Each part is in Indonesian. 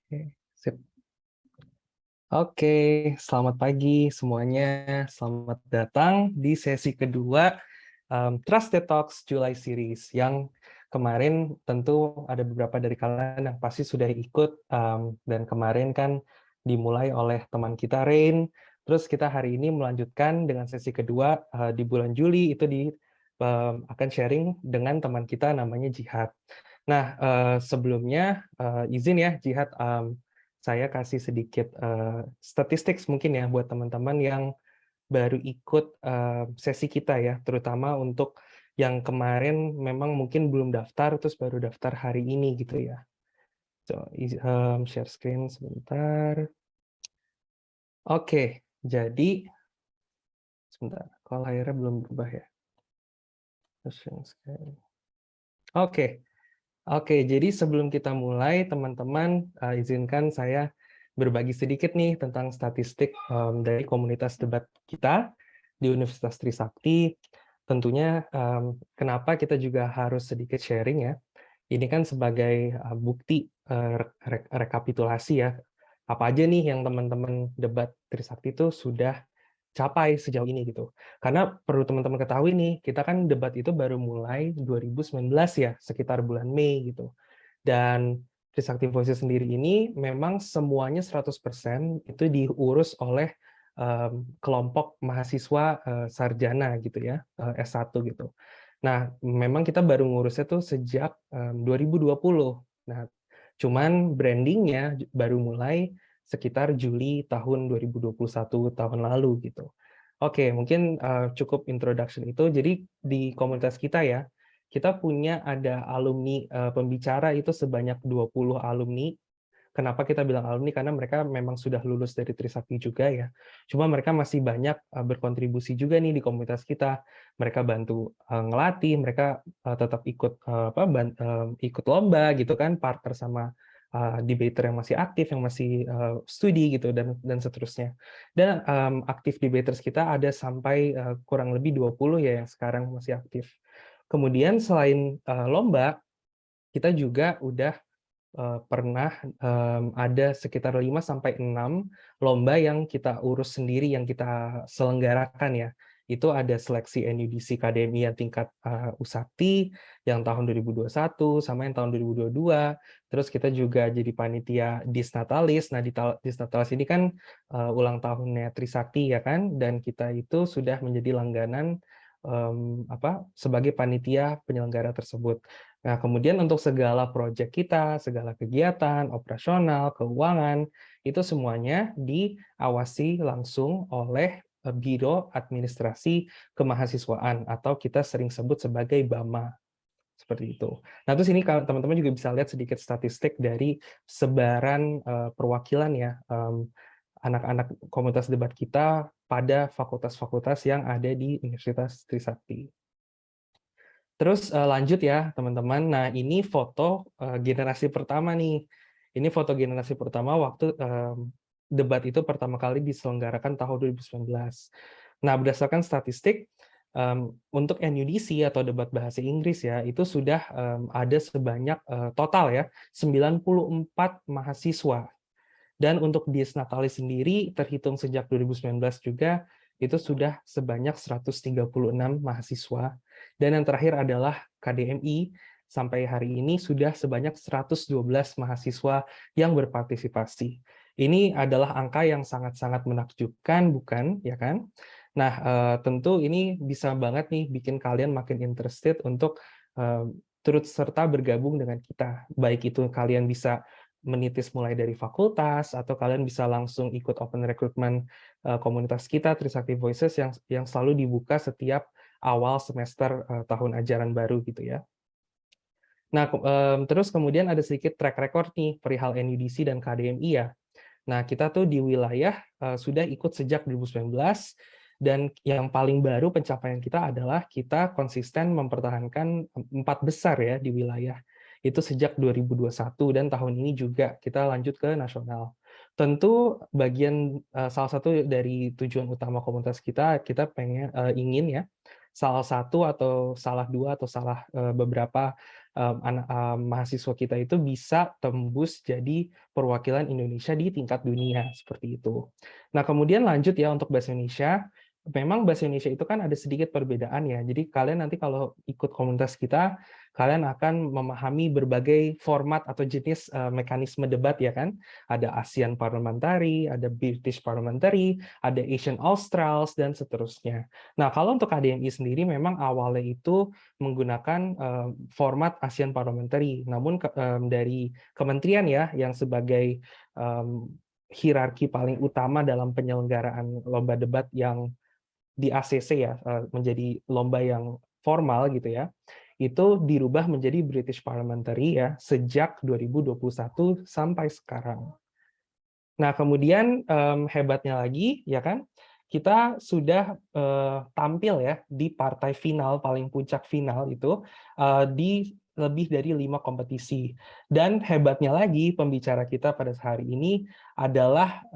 Oke, sip. Oke, selamat pagi semuanya. Selamat datang di sesi kedua Trusted Talks July Series yang kemarin tentu ada beberapa dari kalian yang pasti sudah ikut dan kemarin kan dimulai oleh teman kita Rain. Terus kita hari ini melanjutkan dengan sesi kedua di bulan Juli itu akan sharing dengan teman kita namanya Jihad. Nah, sebelumnya izin ya Jihad, saya kasih sedikit statistik mungkin ya buat teman-teman yang baru ikut sesi kita ya, terutama untuk yang kemarin memang mungkin belum daftar, terus baru daftar hari ini gitu ya. So, share screen sebentar. Oke, jadi sebentar, kalau layarnya belum berubah ya. Share screen. Oke, Oke, jadi sebelum kita mulai, teman-teman, izinkan saya berbagi sedikit nih tentang statistik dari komunitas debat kita di Universitas Trisakti. Tentunya kenapa kita juga harus sedikit sharing ya. Ini kan sebagai bukti rekapitulasi ya. Apa aja nih yang teman-teman debat Trisakti itu sudah capai sejauh ini gitu. Karena perlu teman-teman ketahui nih, kita kan debat itu baru mulai 2019 ya, sekitar bulan Mei gitu. Dan Trisakti Voices sendiri ini memang semuanya 100% itu diurus oleh kelompok mahasiswa sarjana gitu ya, S1 gitu. Nah, memang kita baru ngurusnya tuh sejak 2020. Nah, cuman brandingnya baru mulai sekitar Juli tahun 2021 tahun lalu gitu. Oke, mungkin cukup introduction itu. Jadi di komunitas kita ya, kita punya ada alumni pembicara itu sebanyak 20 alumni. Kenapa kita bilang alumni? Karena mereka memang sudah lulus dari Trisakti juga ya. Cuma mereka masih banyak berkontribusi juga nih di komunitas kita. Mereka bantu ngelatih, mereka tetap ikut ikut lomba gitu kan, partner sama debater yang masih aktif, yang masih studi gitu dan seterusnya. Dan aktif debaters kita ada sampai kurang lebih 20 ya yang sekarang masih aktif. Kemudian selain lomba, kita juga udah pernah ada sekitar 5 sampai 6 lomba yang kita urus sendiri, yang kita selenggarakan ya. Itu ada seleksi NUDC KDMI yang tingkat Usakti yang tahun 2021 sama yang tahun 2022. Terus kita juga jadi panitia Disnatalis. Nah, di Disnatalis ini kan ulang tahunnya Trisakti ya kan, dan kita itu sudah menjadi langganan sebagai panitia penyelenggara tersebut. Nah, kemudian untuk segala proyek kita, segala kegiatan, operasional, keuangan, itu semuanya diawasi langsung oleh Biro Administrasi Kemahasiswaan atau kita sering sebut sebagai BAMA. Seperti itu. Nah, terus ini kalau teman-teman juga bisa lihat sedikit statistik dari sebaran perwakilan ya anak-anak komunitas debat kita pada fakultas-fakultas yang ada di Universitas Trisakti. Terus lanjut ya teman-teman. Nah, ini foto generasi pertama nih. Ini foto generasi pertama waktu debat itu pertama kali diselenggarakan tahun 2019. Nah, berdasarkan statistik untuk NUDC atau debat bahasa Inggris ya, itu sudah ada sebanyak total ya 94 mahasiswa. Dan untuk Dies Natalis sendiri terhitung sejak 2019 juga itu sudah sebanyak 136 mahasiswa. Dan yang terakhir adalah KDMI, sampai hari ini sudah sebanyak 112 mahasiswa yang berpartisipasi. Ini adalah angka yang sangat-sangat menakjubkan, bukan? Ya kan? Nah, tentu ini bisa banget nih bikin kalian makin interested untuk turut serta bergabung dengan kita. Baik itu kalian bisa menitis mulai dari fakultas, atau kalian bisa langsung ikut open recruitment komunitas kita, Trisakti Voices, yang selalu dibuka setiap awal semester tahun ajaran baru gitu ya. Nah, terus kemudian ada sedikit track record nih perihal NUDC dan KDMI ya. Nah, kita tuh di wilayah sudah ikut sejak 2019, dan yang paling baru pencapaian kita adalah kita konsisten mempertahankan 4 besar ya di wilayah. Itu sejak 2021 dan tahun ini juga kita lanjut ke nasional. Tentu salah satu dari tujuan utama komunitas kita ingin ya salah satu atau salah dua atau salah beberapa mahasiswa kita itu bisa tembus jadi perwakilan Indonesia di tingkat dunia seperti itu. Nah, kemudian lanjut ya untuk bahasa Indonesia. Memang bahasa Indonesia itu kan ada sedikit perbedaan ya. Jadi kalian nanti kalau ikut komunitas kita, kalian akan memahami berbagai format atau jenis mekanisme debat ya kan. Ada ASEAN Parliamentary, ada British Parliamentary, ada Asian Australs, dan seterusnya. Nah, kalau untuk KDMI sendiri memang awalnya itu menggunakan format ASEAN Parliamentary. Namun dari kementerian ya, yang sebagai hierarki paling utama dalam penyelenggaraan lomba debat yang di ACC ya, menjadi lomba yang formal gitu ya, itu dirubah menjadi British Parliamentary ya sejak 2021 sampai sekarang. Nah, kemudian hebatnya lagi ya kan, kita sudah tampil ya di partai final, paling puncak final itu di lebih dari 5 kompetisi. Dan hebatnya lagi pembicara kita pada hari ini adalah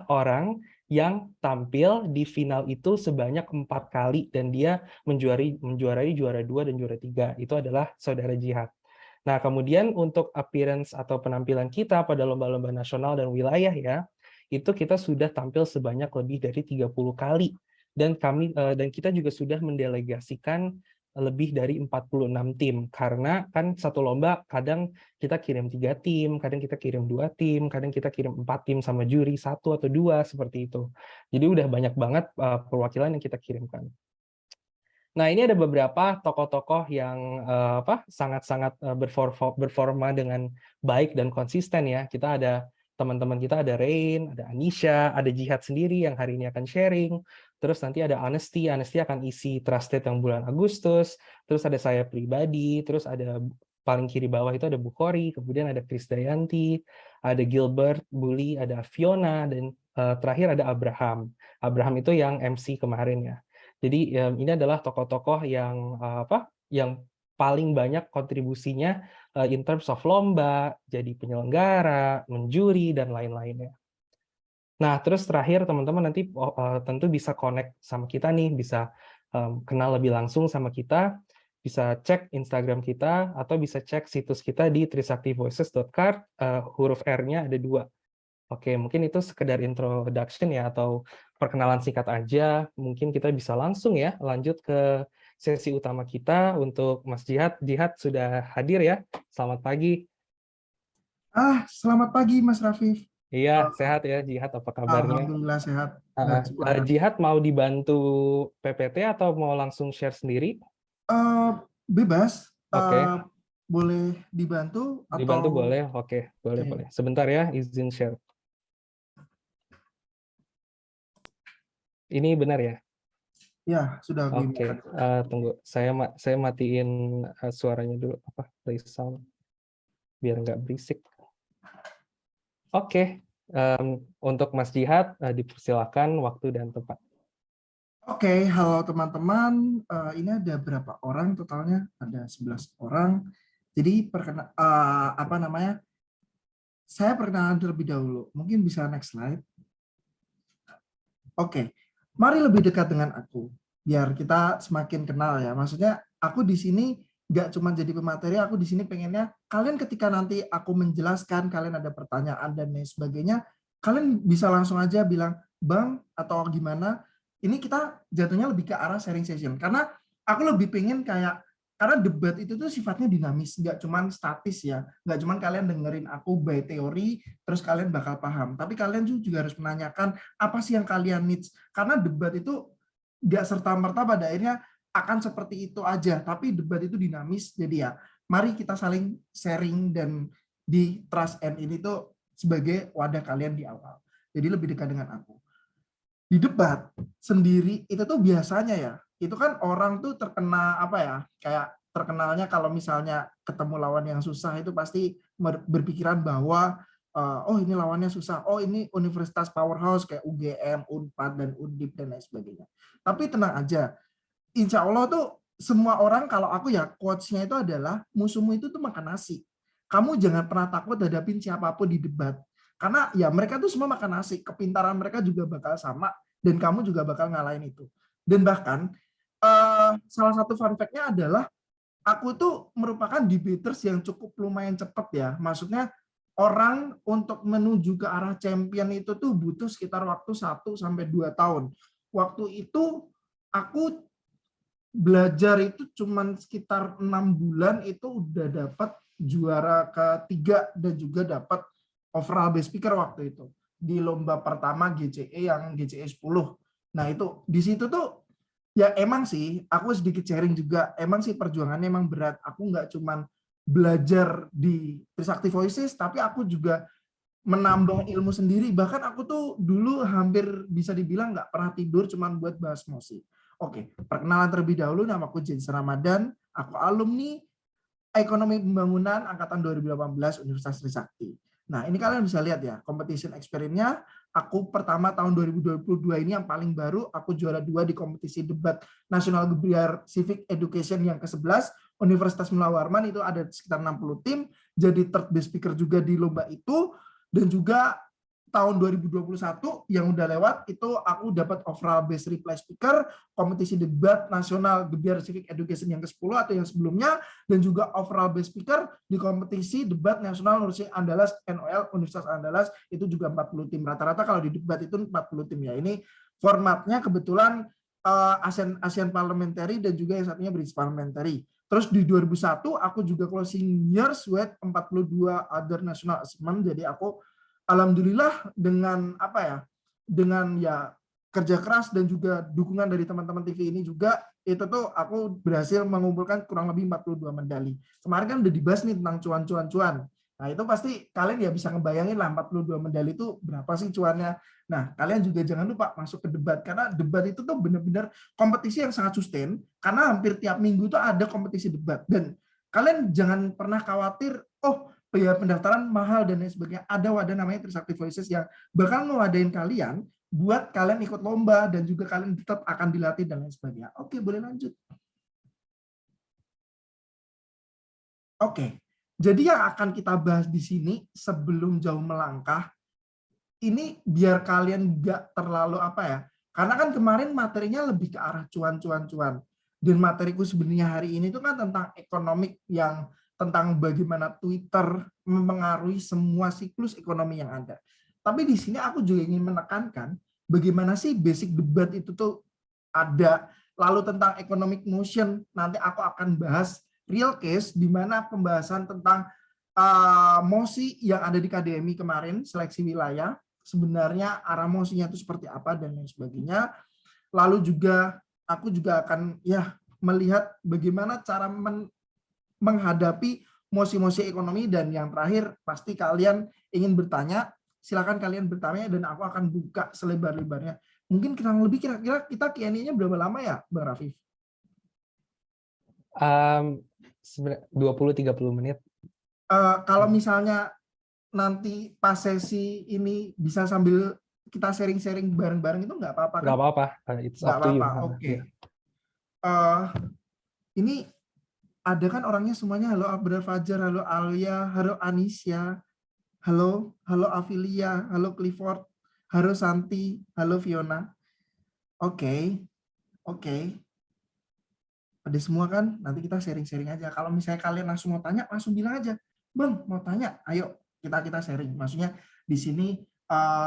orang yang tampil di final itu sebanyak 4 kali dan dia menjuarai juara 2 dan juara 3. Itu adalah saudara Jihad. Nah, kemudian untuk appearance atau penampilan kita pada lomba-lomba nasional dan wilayah ya, itu kita sudah tampil sebanyak lebih dari 30 kali. Dan kita juga sudah mendelegasikan lebih dari 46 tim, karena kan satu lomba kadang kita kirim 3 tim, kadang kita kirim 2 tim, kadang kita kirim 4 tim sama juri 1 atau 2 seperti itu. Jadi udah banyak banget perwakilan yang kita kirimkan. Nah, ini ada beberapa tokoh-tokoh yang sangat-sangat berforma dengan baik dan konsisten ya. Kita ada teman-teman kita, ada Rain, ada Anisha, ada Jihad sendiri yang hari ini akan sharing. Terus nanti ada Honesty akan isi Trusted yang bulan Agustus. Terus ada saya pribadi, terus ada paling kiri bawah itu ada Bukhari, kemudian ada Krisdayanti, ada Gilbert, Bully, ada Fiona, dan terakhir ada Abraham. Abraham itu yang MC kemarin ya. Jadi ini adalah tokoh-tokoh yang paling banyak kontribusinya in terms of lomba, jadi penyelenggara, menjuri, dan lain-lainnya. Nah, terus terakhir teman-teman nanti tentu bisa connect sama kita nih, bisa kenal lebih langsung sama kita, bisa cek Instagram kita, atau bisa cek situs kita di trisaktivoices.card, huruf R-nya ada 2. Oke, mungkin itu sekedar introduction ya, atau perkenalan singkat aja. Mungkin kita bisa langsung ya lanjut ke sesi utama kita untuk Mas Jihad. Jihad sudah hadir ya. Selamat pagi. Selamat pagi Mas Rafif. Iya, sehat ya Jihad, apa kabarnya? Alhamdulillah sehat dan semangat. Jihad mau dibantu PPT atau mau langsung share sendiri? Bebas, Oke, boleh dibantu dibantu atau boleh. Oke, boleh. Sebentar ya, izin share. Ini benar ya? ya sudah aku Oke, tunggu. Saya matiin suaranya dulu, play sound, biar nggak berisik. Oke, untuk Mas Jihad dipersilakan waktu dan tempat. Oke, halo teman-teman. Ini ada berapa orang totalnya? Ada 11 orang. Jadi saya perkenalan terlebih dahulu. Mungkin bisa next slide. Oke, mari lebih dekat dengan aku, biar kita semakin kenal ya. Maksudnya aku di sini nggak cuma jadi pemateri, aku di sini pengennya kalian ketika nanti aku menjelaskan, kalian ada pertanyaan dan lain sebagainya, kalian bisa langsung aja bilang, Bang, atau gimana. Ini kita jatuhnya lebih ke arah sharing session. Karena aku lebih pengen karena debat itu tuh sifatnya dinamis, nggak cuma statis ya. Nggak cuma kalian dengerin aku by teori, terus kalian bakal paham. Tapi kalian juga harus menanyakan, apa sih yang kalian needs? Karena debat itu nggak serta-merta pada akhirnya akan seperti itu aja, tapi debat itu dinamis. Jadi ya, mari kita saling sharing dan di Trust and ini tuh sebagai wadah kalian di awal. Jadi lebih dekat dengan aku. Di debat sendiri itu tuh biasanya ya, itu kan orang tuh terkena kayak terkenalnya kalau misalnya ketemu lawan yang susah itu pasti berpikiran bahwa oh ini lawannya susah, oh ini universitas powerhouse kayak UGM, Unpad, dan Undip, dan lain sebagainya. Tapi tenang aja, insya Allah tuh semua orang, kalau aku ya quotes-nya itu adalah musuhmu itu tuh makan nasi. Kamu jangan pernah takut hadapin siapapun di debat. Karena ya mereka tuh semua makan nasi, kepintaran mereka juga bakal sama, dan kamu juga bakal ngalahin itu. Dan bahkan salah satu fun fact-nya adalah aku tuh merupakan debaters yang cukup lumayan cepat ya. Maksudnya orang untuk menuju ke arah champion itu tuh butuh sekitar waktu 1 sampai 2 tahun. Waktu itu aku belajar itu cuman sekitar 6 bulan itu udah dapat juara ketiga dan juga dapat overall best speaker waktu itu di lomba pertama GCE yang GCE 10. Nah itu di situ tuh ya emang sih aku sedikit sharing juga, emang sih perjuangannya emang berat. Aku nggak cuman belajar di Trisakti Voices, tapi aku juga menambah ilmu sendiri. Bahkan aku tuh dulu hampir bisa dibilang nggak pernah tidur cuman buat bahas musik. Oke, perkenalan terlebih dahulu, nama aku Jensen Ramadan, aku alumni Ekonomi Pembangunan angkatan 2018 Universitas Trisakti. Nah, ini kalian bisa lihat ya, competition experience-nya aku pertama tahun 2022 ini yang paling baru, aku juara 2 di kompetisi debat nasional Gebiar Civic Education yang ke-11, Universitas Mula Warman itu ada sekitar 60 tim, jadi third best speaker juga di lomba itu, dan juga tahun 2021 yang udah lewat itu aku dapat overall best reply speaker kompetisi debat nasional Gebiar Civic Education yang ke-10 atau yang sebelumnya, dan juga overall best speaker di kompetisi debat nasional Universitas Andalas NOL Universitas Andalas itu juga 40 tim. Rata-rata kalau di debat itu 40 tim ya. Ini formatnya kebetulan ASEAN Parliamentary dan juga yang satunya British Parliamentary. Terus di 2001 aku juga closing years with 42 other national achievement. Jadi aku alhamdulillah dengan apa ya? Dengan ya kerja keras dan juga dukungan dari teman-teman TV ini juga itu tuh aku berhasil mengumpulkan kurang lebih 42 medali. Kemarin kan udah dibahas nih tentang cuan-cuan. Nah, itu pasti kalian ya bisa ngebayangin lah 42 medali itu berapa sih cuannya. Nah, kalian juga jangan lupa masuk ke debat karena debat itu tuh benar-benar kompetisi yang sangat sustain karena hampir tiap minggu tuh ada kompetisi debat dan kalian jangan pernah khawatir, oh biaya pendaftaran mahal dan lain sebagainya. Ada wadah namanya Trisakti Voices yang bakal ngewadain kalian buat kalian ikut lomba dan juga kalian tetap akan dilatih dan lain sebagainya. Oke, boleh lanjut. Oke, jadi yang akan kita bahas di sini sebelum jauh melangkah, ini biar kalian nggak terlalu apa ya, karena kan kemarin materinya lebih ke arah cuan-cuan-cuan. Dan materiku sebenarnya hari ini itu kan tentang ekonomi yang tentang bagaimana Twitter mempengaruhi semua siklus ekonomi yang ada. Tapi di sini aku juga ingin menekankan bagaimana sih basic debat itu tuh ada. Lalu tentang economic motion, nanti aku akan bahas real case di mana pembahasan tentang mosi yang ada di KDMI kemarin, seleksi wilayah, sebenarnya arah mosinya itu seperti apa dan lain sebagainya. Lalu juga aku juga akan ya melihat bagaimana cara menghadapi mosi-mosi ekonomi, dan yang terakhir pasti kalian ingin bertanya, silakan kalian bertanya dan aku akan buka selebar-lebarnya. Mungkin kurang lebih kira-kira kita Q&A-nya berapa lama ya, Bang Rafif? 20-30 menit. Kalau misalnya nanti pas sesi ini bisa sambil kita sharing-sharing bareng-bareng itu nggak apa-apa kan? Nggak apa-apa, it's Nggak up to you. apa-apa, oke. Ini ada kan orangnya semuanya, halo Abrar Fajar, halo Alia, halo Anisya, halo Afilia, halo Clifford, halo Santi, halo Fiona. Oke. Ada semua kan? Nanti kita sharing-sharing aja. Kalau misalnya kalian langsung mau tanya, langsung bilang aja, Bang, mau tanya, ayo kita sharing. Maksudnya di sini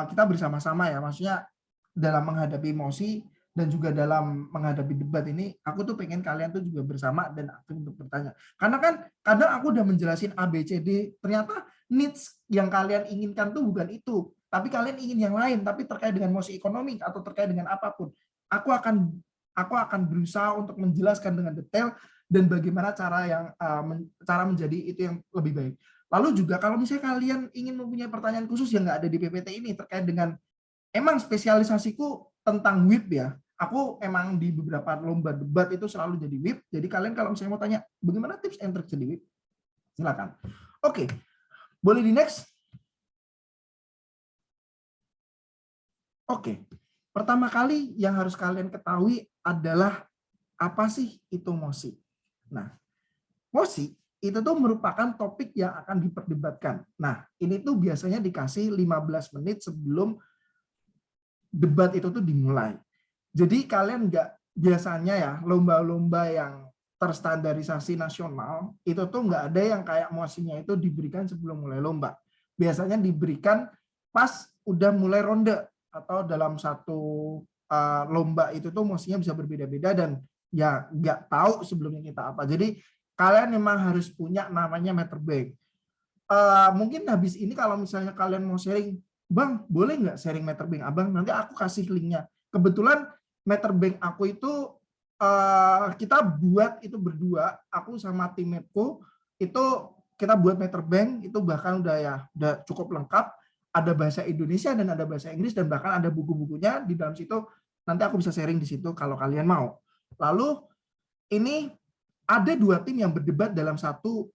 kita bersama-sama ya. Maksudnya dalam menghadapi emosi dan juga dalam menghadapi debat ini, aku tuh pengen kalian tuh juga bersama dan aktif untuk bertanya. Karena kan kadang aku udah menjelasin A, B, C, D, ternyata needs yang kalian inginkan tuh bukan itu. Tapi kalian ingin yang lain, tapi terkait dengan emosi ekonomi atau terkait dengan apapun. Aku akan berusaha untuk menjelaskan dengan detail dan bagaimana cara menjadi itu yang lebih baik. Lalu juga kalau misalnya kalian ingin mempunyai pertanyaan khusus yang nggak ada di PPT ini terkait dengan emang spesialisasiku tentang WIP ya. Aku emang di beberapa lomba debat itu selalu jadi WIP. Jadi kalian kalau misalnya mau tanya bagaimana tips and trick jadi WIP, silakan. Oke, boleh di next. Oke, pertama kali yang harus kalian ketahui adalah apa sih itu mosi. Nah, mosi itu tuh merupakan topik yang akan diperdebatkan. Nah, ini tuh biasanya dikasih 15 menit sebelum debat itu tuh dimulai. Jadi kalian nggak biasanya ya lomba-lomba yang terstandarisasi nasional, itu tuh nggak ada yang kayak mosinya itu diberikan sebelum mulai lomba. Biasanya diberikan pas udah mulai ronde, atau dalam satu lomba itu tuh mosinya bisa berbeda-beda dan ya nggak tahu sebelumnya kita apa. Jadi kalian memang harus punya namanya meter bank. Mungkin habis ini kalau misalnya kalian mau sharing, Bang, boleh nggak sharing meter bank Abang? Nanti aku kasih linknya. Kebetulan meter bank aku itu kita buat itu berdua, aku sama timku itu kita buat meter bank itu bahkan udah cukup lengkap, ada bahasa Indonesia dan ada bahasa Inggris dan bahkan ada buku-bukunya di dalam situ. Nanti aku bisa sharing di situ kalau kalian mau. Lalu ini ada dua tim yang berdebat dalam satu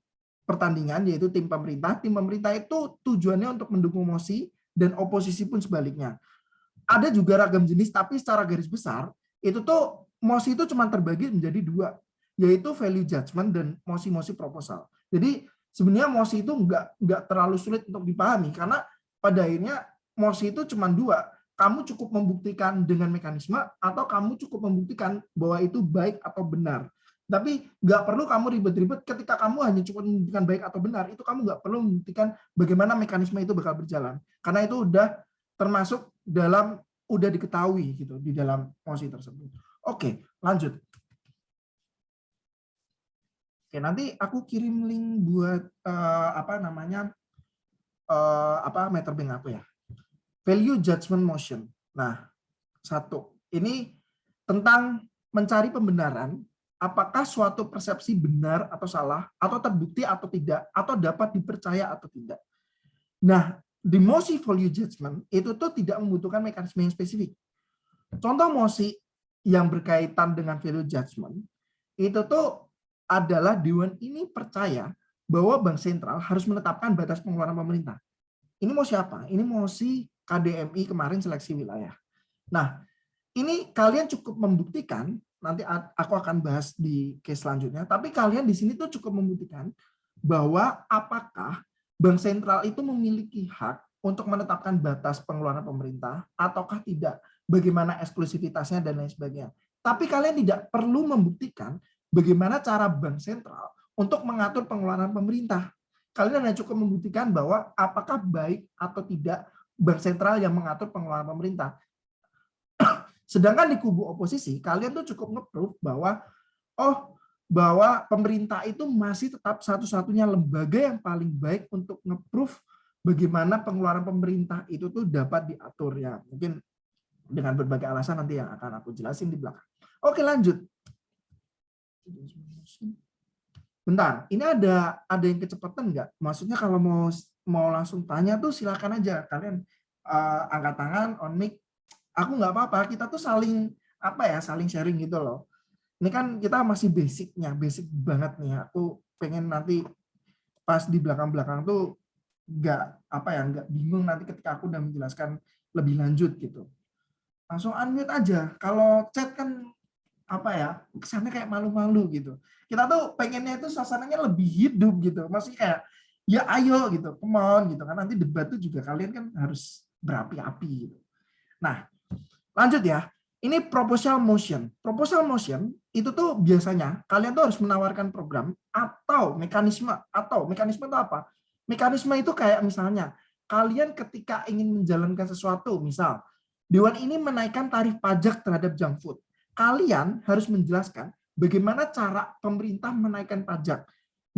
pertandingan, yaitu tim pemerintah. Tim pemerintah itu tujuannya untuk mendukung mosi dan oposisi pun sebaliknya. Ada juga ragam jenis, tapi secara garis besar itu tuh mosi itu cuma terbagi menjadi dua, yaitu value judgment dan mosi-mosi proposal. Jadi sebenarnya mosi itu nggak terlalu sulit untuk dipahami karena pada akhirnya mosi itu cuma dua. Kamu cukup membuktikan dengan mekanisme atau kamu cukup membuktikan bahwa itu baik atau benar. Tapi nggak perlu kamu ribet-ribet ketika kamu hanya cukup membuktikan baik atau benar, itu kamu nggak perlu membuktikan bagaimana mekanisme itu bakal berjalan. Karena itu udah termasuk dalam, udah diketahui gitu di dalam mosi tersebut. Oke, lanjut. Oke, nanti aku kirim link buat meter bank aku ya. Value judgment motion. Nah, satu. Ini tentang mencari pembenaran, apakah suatu persepsi benar atau salah, atau terbukti atau tidak, atau dapat dipercaya atau tidak. Nah, di mosi value judgment itu tuh tidak membutuhkan mekanisme yang spesifik. Contoh mosi yang berkaitan dengan value judgment itu tuh adalah Dewan ini percaya bahwa Bank Sentral harus menetapkan batas pengeluaran pemerintah. Ini mosi apa? Ini mosi KDMI kemarin seleksi wilayah. Nah, ini kalian cukup membuktikan, nanti aku akan bahas di case selanjutnya, tapi kalian di sini tuh cukup membuktikan bahwa apakah Bank Sentral itu memiliki hak untuk menetapkan batas pengeluaran pemerintah ataukah tidak, bagaimana eksklusivitasnya dan lain sebagainya. Tapi kalian tidak perlu membuktikan bagaimana cara Bank Sentral untuk mengatur pengeluaran pemerintah. Kalian hanya cukup membuktikan bahwa apakah baik atau tidak Bank Sentral yang mengatur pengeluaran pemerintah. Sedangkan di kubu oposisi, kalian tuh cukup nge-proof bahwa bahwa pemerintah itu masih tetap satu-satunya lembaga yang paling baik untuk nge-proof bagaimana pengeluaran pemerintah itu tuh dapat diatur ya. Mungkin dengan berbagai alasan nanti yang akan aku jelasin di belakang. Oke, lanjut. Bentar, ini ada yang kecepatan nggak? Maksudnya kalau mau langsung tanya tuh silakan aja kalian angkat tangan, on mic. Aku nggak apa-apa, kita tuh saling sharing gitu loh. Ini kan kita masih basic banget nih. Aku pengen nanti pas di belakang-belakang tuh nggak bingung nanti ketika aku udah menjelaskan lebih lanjut gitu. Langsung unmute aja. Kalau chat kan kesannya kayak malu-malu gitu. Kita tuh pengennya itu suasananya lebih hidup gitu. Maksudnya kayak ya ayo gitu, come on gitu kan. Nanti debat tuh juga kalian kan harus berapi-api gitu. Nah, lanjut ya. Ini proposal motion. Proposal motion itu tuh biasanya kalian tuh harus menawarkan program atau mekanisme. Atau mekanisme itu apa? Mekanisme itu kayak misalnya kalian ketika ingin menjalankan sesuatu, misal Dewan ini menaikkan tarif pajak terhadap junk food. Kalian harus menjelaskan bagaimana cara pemerintah menaikkan pajak.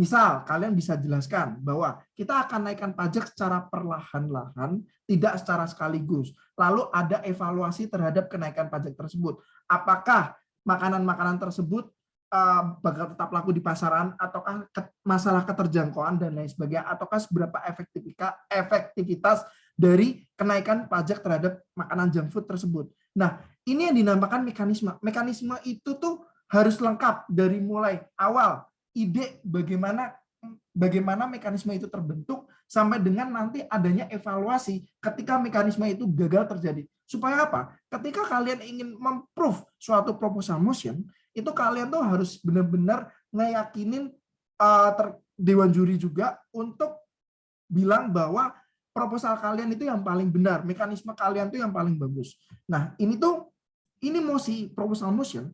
Misal, kalian bisa jelaskan bahwa kita akan naikkan pajak secara perlahan-lahan, tidak secara sekaligus. Lalu ada evaluasi terhadap kenaikan pajak tersebut. Apakah makanan-makanan tersebut bakal tetap laku di pasaran, ataukah masalah keterjangkauan dan lain sebagainya, ataukah seberapa efektivitas dari kenaikan pajak terhadap makanan junk food tersebut. Nah, ini yang dinamakan mekanisme. Mekanisme itu tuh harus lengkap dari mulai awal ide bagaimana mekanisme itu terbentuk sampai dengan nanti adanya evaluasi ketika mekanisme itu gagal terjadi. Supaya apa? Ketika kalian ingin memprove suatu proposal motion, itu kalian tuh harus benar-benar ngeyakinin dewan juri juga untuk bilang bahwa proposal kalian itu yang paling benar, mekanisme kalian itu yang paling bagus. Nah, ini mosi proposal motion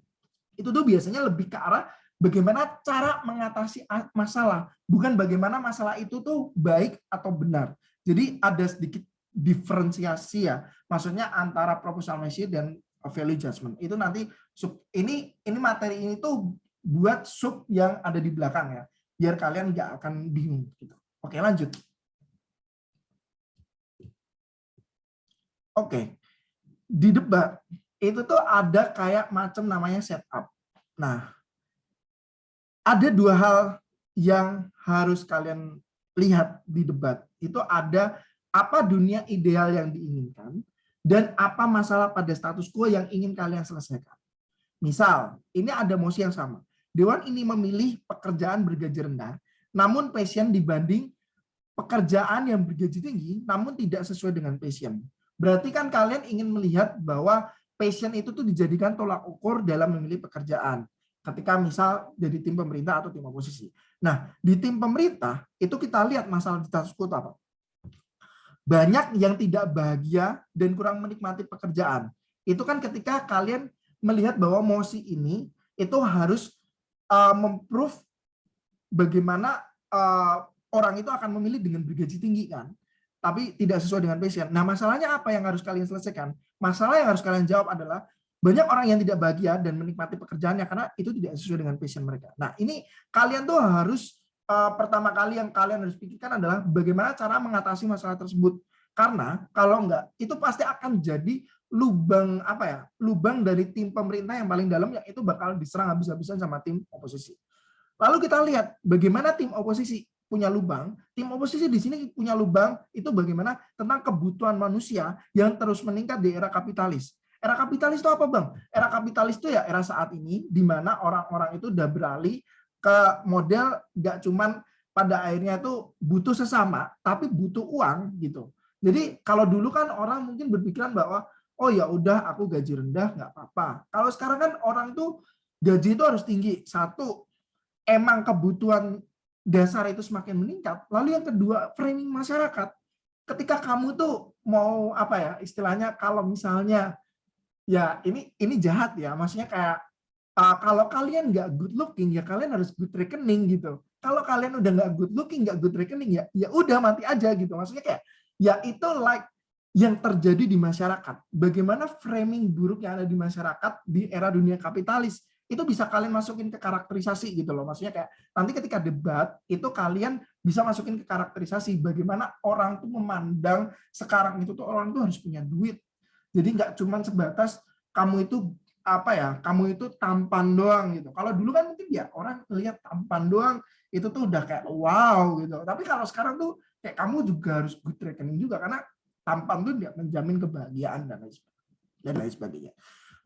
itu tuh biasanya lebih ke arah bagaimana cara mengatasi masalah, bukan bagaimana masalah itu tuh baik atau benar. Jadi ada sedikit diferensiasi ya, maksudnya antara propositional message dan value judgment. Itu nanti ini materi ini tuh buat sub yang ada di belakang ya, biar kalian nggak akan bingung gitu. Oke, lanjut. Oke, di debat itu tuh ada kayak macam namanya setup. Nah, ada dua hal yang harus kalian lihat di debat. Itu ada apa dunia ideal yang diinginkan dan apa masalah pada status quo yang ingin kalian selesaikan. Misal, ini ada mosi yang sama. Dewan ini memilih pekerjaan bergaji rendah, namun passion dibanding pekerjaan yang bergaji tinggi, namun tidak sesuai dengan passion. Berarti kan kalian ingin melihat bahwa passion itu tuh dijadikan tolak ukur dalam memilih pekerjaan. Ketika misal jadi tim pemerintah atau tim oposisi. Nah, di tim pemerintah itu kita lihat masalah di status quo apa. Banyak yang tidak bahagia dan kurang menikmati pekerjaan. Itu kan ketika kalian melihat bahwa mosi ini itu harus memprove bagaimana orang itu akan memilih dengan bergaji tinggi kan, tapi tidak sesuai dengan passion. Nah, masalahnya apa yang harus kalian selesaikan? Masalah yang harus kalian jawab adalah banyak orang yang tidak bahagia dan menikmati pekerjaannya karena itu tidak sesuai dengan passion mereka. Nah, ini kalian tuh harus pertama kali yang kalian harus pikirkan adalah bagaimana cara mengatasi masalah tersebut. Karena kalau enggak, itu pasti akan jadi lubang apa ya? Lubang dari tim pemerintah yang paling dalam yang itu bakal diserang habis-habisan sama tim oposisi. Lalu kita lihat bagaimana tim oposisi punya lubang, tim oposisi di sini punya lubang itu bagaimana tentang kebutuhan manusia yang terus meningkat di era kapitalis. Era kapitalis itu apa, Bang? Era kapitalis itu ya era saat ini di mana orang-orang itu udah beralih ke model nggak cuman pada akhirnya itu butuh sesama, tapi butuh uang gitu. Jadi kalau dulu kan orang mungkin berpikiran bahwa oh ya udah aku gaji rendah nggak apa-apa. Kalau sekarang kan orang tuh gaji itu harus tinggi. Satu, emang kebutuhan dasar itu semakin meningkat. Lalu yang kedua, framing masyarakat. Ketika kamu tuh mau apa ya istilahnya, kalau misalnya ya ini jahat ya, maksudnya kayak kalau kalian nggak good looking ya kalian harus good reckoning gitu. Kalau kalian udah nggak good looking, nggak good reckoning ya udah mati aja gitu. Maksudnya kayak ya itu like yang terjadi di masyarakat. Bagaimana framing buruk yang ada di masyarakat di era dunia kapitalis itu bisa kalian masukin ke karakterisasi gitu loh. Maksudnya kayak nanti ketika debat itu kalian bisa masukin ke karakterisasi bagaimana orang tuh memandang sekarang itu tuh orang tuh harus punya duit. Jadi nggak cuma sebatas kamu itu apa ya, kamu itu tampan doang gitu. Kalau dulu kan mungkin ya orang lihat tampan doang itu tuh udah kayak wow gitu. Tapi kalau sekarang tuh kayak kamu juga harus good reckoning juga karena tampan tuh tidak menjamin kebahagiaan dan lain sebagainya.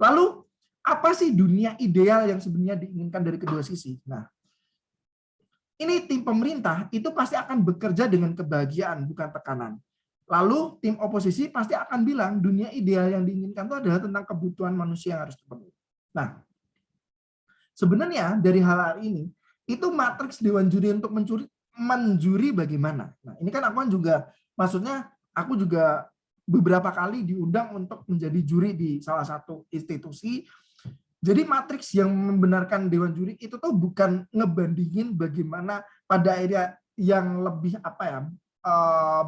Lalu apa sih dunia ideal yang sebenarnya diinginkan dari kedua sisi? Nah, ini tim pemerintah itu pasti akan bekerja dengan kebahagiaan, bukan tekanan. Lalu tim oposisi pasti akan bilang dunia ideal yang diinginkan itu adalah tentang kebutuhan manusia yang harus terpenuhi. Nah, sebenarnya dari hal ini, itu matriks Dewan Juri untuk menjuri bagaimana. Nah, ini kan aku juga, maksudnya aku juga beberapa kali diundang untuk menjadi juri di salah satu institusi. Jadi matriks yang membenarkan Dewan Juri itu tuh bukan ngebandingin bagaimana pada akhirnya yang lebih apa ya,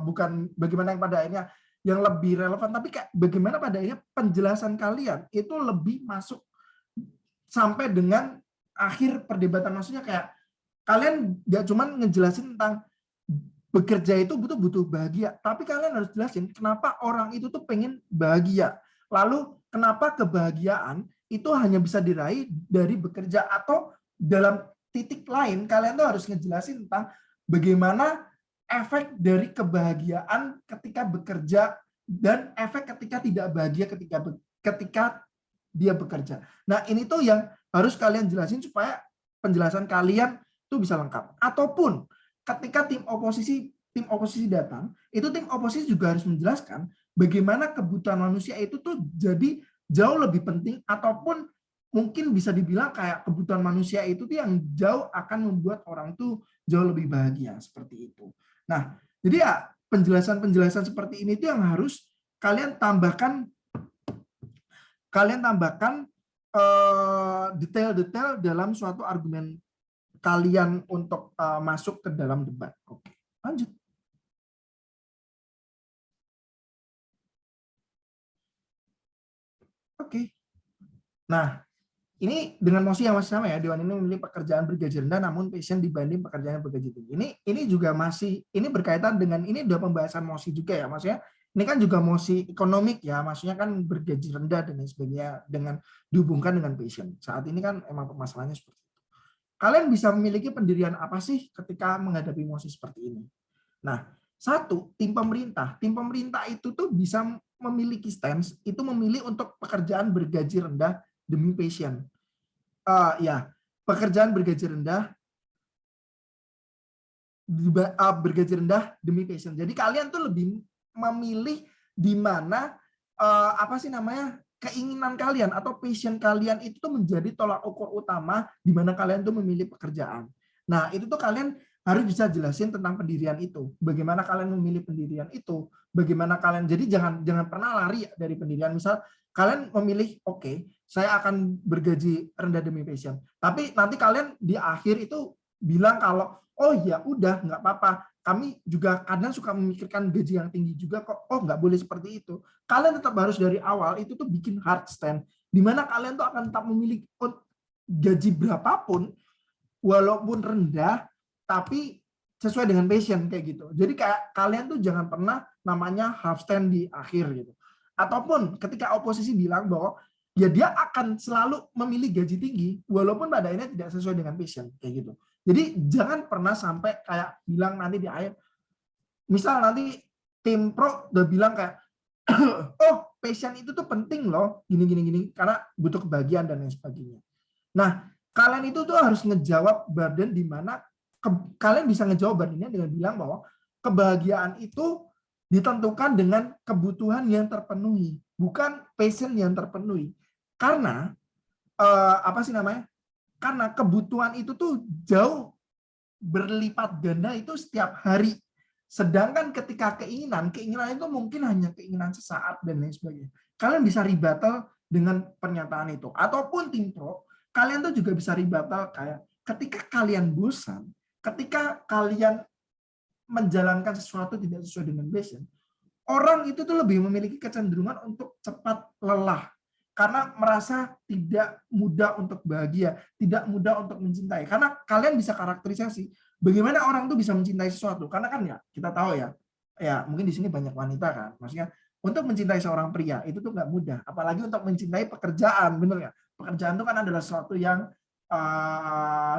bukan bagaimana yang pada akhirnya yang lebih relevan, tapi kayak bagaimana pada akhirnya penjelasan kalian itu lebih masuk sampai dengan akhir perdebatan. Maksudnya kayak kalian nggak cuman ngejelasin tentang bekerja itu butuh bahagia, tapi kalian harus jelasin kenapa orang itu tuh pengen bahagia. Lalu kenapa kebahagiaan itu hanya bisa diraih dari bekerja, atau dalam titik lain kalian tuh harus ngejelasin tentang bagaimana efek dari kebahagiaan ketika bekerja dan efek ketika tidak bahagia ketika dia bekerja. Nah, ini tuh yang harus kalian jelasin supaya penjelasan kalian tuh bisa lengkap. Ataupun ketika tim oposisi datang, itu tim oposisi juga harus menjelaskan bagaimana kebutuhan manusia itu tuh jadi jauh lebih penting, ataupun mungkin bisa dibilang kayak kebutuhan manusia itu tuh yang jauh akan membuat orang tuh jauh lebih bahagia, seperti itu. Nah, jadi ya penjelasan-penjelasan seperti ini tuh yang harus kalian tambahkan detail-detail dalam suatu argumen kalian untuk masuk ke dalam debat. Oke, lanjut. Oke. Nah, ini dengan mosi yang masih sama ya, Dewan ini memilih pekerjaan bergaji rendah namun passion dibanding pekerjaan yang bergaji tinggi. Ini juga masih, ini berkaitan dengan, ini udah pembahasan mosi juga ya, maksudnya ini kan juga mosi ekonomik ya, maksudnya kan bergaji rendah dan lain sebagainya dengan dihubungkan dengan passion. Saat ini kan emang permasalahannya seperti itu. Kalian bisa memiliki pendirian apa sih ketika menghadapi mosi seperti ini? Nah, satu, tim pemerintah itu tuh bisa memiliki stance, itu memilih untuk pekerjaan bergaji rendah demi passion. Ya, pekerjaan bergaji rendah demi passion. Jadi kalian tuh lebih memilih di mana apa sih namanya, keinginan kalian atau passion kalian itu tuh menjadi tolak ukur utama di mana kalian tuh memilih pekerjaan. Nah, itu tuh kalian harus bisa jelasin tentang pendirian itu. Bagaimana kalian memilih pendirian itu? Bagaimana kalian, jadi jangan pernah lari dari pendirian. Misal kalian memilih, oke, saya akan bergaji rendah demi passion. Tapi nanti kalian di akhir itu bilang kalau, oh ya udah, nggak apa-apa. Kami juga kadang suka memikirkan gaji yang tinggi juga kok. Oh, nggak boleh seperti itu. Kalian tetap harus dari awal itu tuh bikin hard stand, di mana kalian tuh akan tetap memilih gaji berapapun, walaupun rendah, tapi sesuai dengan passion kayak gitu. Jadi kayak kalian tuh jangan pernah namanya half stand di akhir gitu. Ataupun ketika oposisi bilang bahwa ya dia akan selalu memilih gaji tinggi walaupun pada akhirnya tidak sesuai dengan passion kayak gitu. Jadi jangan pernah sampai kayak bilang nanti di akhir, misal nanti tim pro udah bilang kayak oh passion itu tuh penting loh gini karena butuh kebahagiaan dan lain sebagainya. Nah, kalian itu tuh harus ngejawab burden di mana kalian bisa ngejawab burdennya dengan bilang bahwa kebahagiaan itu ditentukan dengan kebutuhan yang terpenuhi, bukan passion yang terpenuhi. Karena apa sih namanya? Karena kebutuhan itu tuh jauh berlipat ganda itu setiap hari. Sedangkan ketika keinginan itu mungkin hanya keinginan sesaat dan lain sebagainya. Kalian bisa rebuttal dengan pernyataan itu. Ataupun tim pro, kalian tuh juga bisa rebuttal kayak ketika kalian bosan, ketika kalian menjalankan sesuatu tidak sesuai dengan passion, orang itu tuh lebih memiliki kecenderungan untuk cepat lelah karena merasa tidak mudah untuk bahagia, tidak mudah untuk mencintai. Karena kalian bisa karakterisasi bagaimana orang tuh bisa mencintai sesuatu. Karena kan ya kita tahu ya mungkin di sini banyak wanita kan. Maksudnya untuk mencintai seorang pria itu tuh nggak mudah. Apalagi untuk mencintai pekerjaan, bener ya. Pekerjaan itu kan adalah sesuatu yang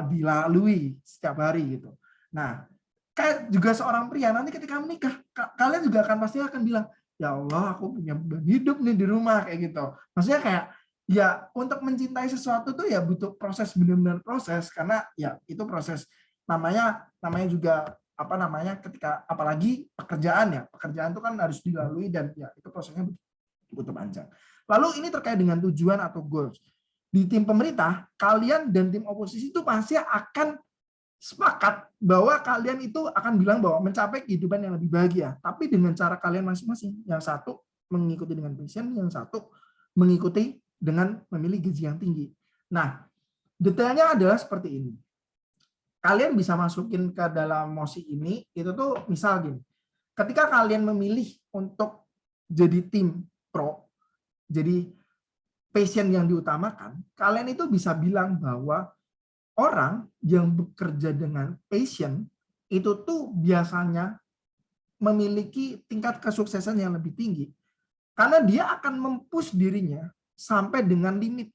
dilalui setiap hari gitu. Nah, kayak juga seorang pria nanti ketika menikah, kalian juga pasti akan bilang, ya Allah, aku punya beban hidup nih di rumah kayak gitu. Maksudnya kayak ya untuk mencintai sesuatu tuh ya butuh proses, benar-benar proses, karena ya itu proses namanya juga apa namanya, ketika apalagi pekerjaan tuh kan harus dilalui dan ya itu prosesnya butuh panjang. Lalu ini terkait dengan tujuan atau goals. Di tim pemerintah, kalian dan tim oposisi itu pasti akan sepakat bahwa kalian itu akan bilang bahwa mencapai kehidupan yang lebih bahagia, tapi dengan cara kalian masing-masing. Yang satu mengikuti dengan passion, yang satu mengikuti dengan memilih gaji yang tinggi. Nah, detailnya adalah seperti ini. Kalian bisa masukin ke dalam mosi ini, itu tuh misal gini, ketika kalian memilih untuk jadi tim pro, jadi passion yang diutamakan, kalian itu bisa bilang bahwa orang yang bekerja dengan passion itu tuh biasanya memiliki tingkat kesuksesan yang lebih tinggi karena dia akan mempush dirinya sampai dengan limit.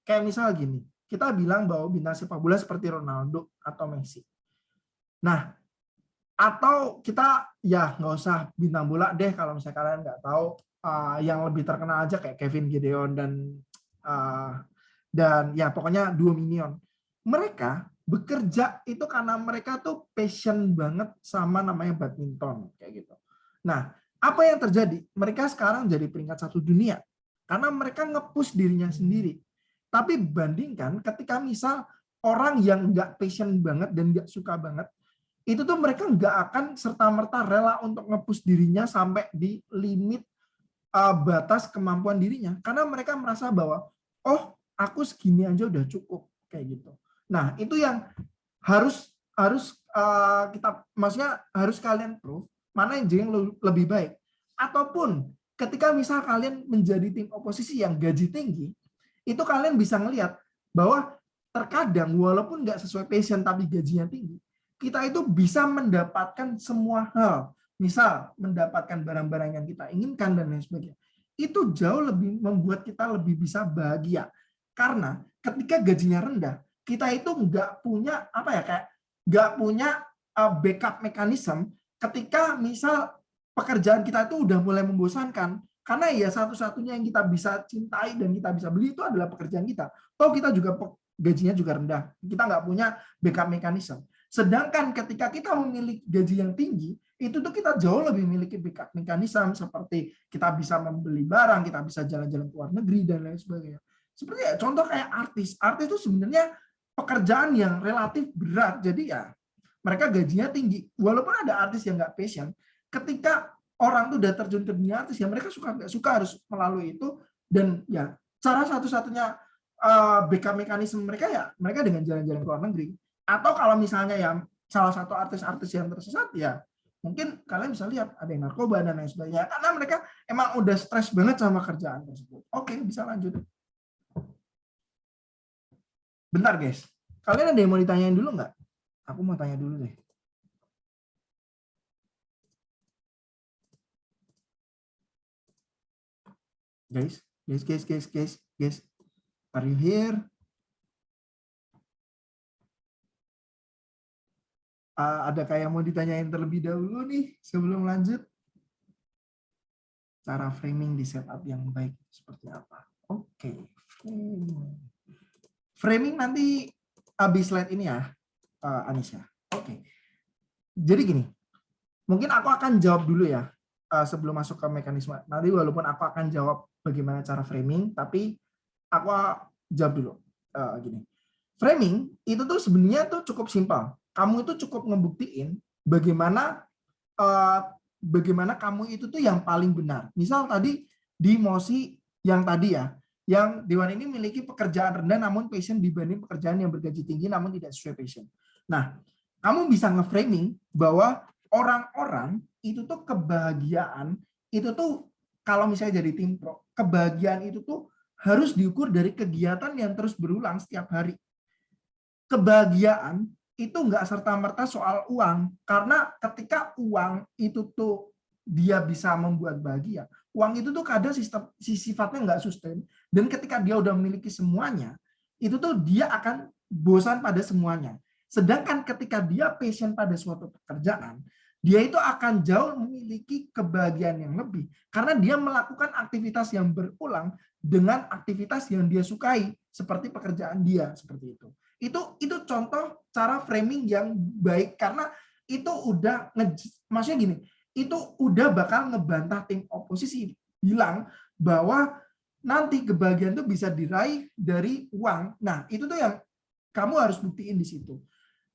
Kayak misal gini, kita bilang bahwa bintang sepak bola seperti Ronaldo atau Messi. Nah, atau kita ya nggak usah bintang bola deh kalau misalnya kalian nggak tahu, yang lebih terkenal aja kayak Kevin Gideon dan ya pokoknya duo minion. Mereka bekerja itu karena mereka tuh passion banget sama namanya badminton kayak gitu. Nah, apa yang terjadi? Mereka sekarang jadi peringkat 1 dunia karena mereka nge-push dirinya sendiri. Tapi bandingkan ketika misal orang yang nggak passion banget dan nggak suka banget, itu tuh mereka nggak akan serta-merta rela untuk nge-push dirinya sampai di limit batas kemampuan dirinya karena mereka merasa bahwa oh aku segini aja udah cukup kayak gitu. Nah, itu yang harus kita, maksudnya harus kalian proof mana yang lebih baik. Ataupun ketika misal kalian menjadi tim oposisi yang gaji tinggi, itu kalian bisa ngelihat bahwa terkadang walaupun nggak sesuai passion tapi gajinya tinggi, kita itu bisa mendapatkan semua hal. Misal mendapatkan barang-barang yang kita inginkan dan lain sebagainya. Itu jauh lebih membuat kita lebih bisa bahagia. Karena ketika gajinya rendah, kita itu nggak punya apa ya, kayak nggak punya backup mekanisme ketika misal pekerjaan kita itu udah mulai membosankan, karena ya satu-satunya yang kita bisa cintai dan kita bisa beli itu adalah pekerjaan kita. Toh kita juga gajinya juga rendah, kita nggak punya backup mekanisme. Sedangkan ketika kita memiliki gaji yang tinggi, itu tuh kita jauh lebih memiliki backup mekanisme, seperti kita bisa membeli barang, kita bisa jalan-jalan ke luar negeri dan lain sebagainya. Seperti ya, contoh kayak artis itu sebenarnya pekerjaan yang relatif berat, jadi ya mereka gajinya tinggi. Walaupun ada artis yang nggak passion, ketika orang tuh udah terjun ke dunia artis, ya mereka suka nggak suka harus melalui itu. Dan ya cara satu-satunya backup mekanisme mereka ya mereka dengan jalan-jalan ke luar negeri. Atau kalau misalnya ya salah satu artis-artis yang tersesat, ya mungkin kalian bisa lihat ada yang narkoba dan lain sebagainya, karena mereka emang udah stres banget sama kerjaan tersebut. Oke, bisa lanjut. Bentar guys, kalian ada yang mau ditanyain dulu nggak? Aku mau tanya dulu deh. Guys, are you here? Ada kayak mau ditanyain terlebih dahulu nih sebelum lanjut? Cara framing di setup yang baik seperti apa? Oke, framing nanti habis slide ini ya, Anisha. Oke. Jadi gini, mungkin aku akan jawab dulu ya sebelum masuk ke mekanisme. Nanti walaupun aku akan jawab bagaimana cara framing, tapi aku jawab dulu. Gini, framing itu tuh sebenarnya tuh cukup simpel. Kamu itu cukup ngebuktiin bagaimana kamu itu tuh yang paling benar. Misal tadi di Mosi yang tadi ya, yang Dewan ini memiliki pekerjaan rendah namun passion dibanding pekerjaan yang bergaji tinggi namun tidak sesuai passion. Nah, kamu bisa nge-framing bahwa orang-orang itu tuh kebahagiaan itu tuh kalau misalnya jadi tim pro, kebahagiaan itu tuh harus diukur dari kegiatan yang terus berulang setiap hari. Kebahagiaan itu nggak serta-merta soal uang, karena ketika uang itu tuh dia bisa membuat bahagia, uang itu tuh kadang sifatnya nggak sustain, dan ketika dia udah memiliki semuanya, itu tuh dia akan bosan pada semuanya. Sedangkan ketika dia passion pada suatu pekerjaan, dia itu akan jauh memiliki kebahagiaan yang lebih, karena dia melakukan aktivitas yang berulang dengan aktivitas yang dia sukai, seperti pekerjaan dia, seperti itu. Itu contoh cara framing yang baik, karena itu udah maksudnya gini, itu udah bakal ngebantah tim oposisi bilang bahwa nanti kebahagiaan itu bisa diraih dari uang. Nah, itu tuh yang kamu harus buktiin di situ.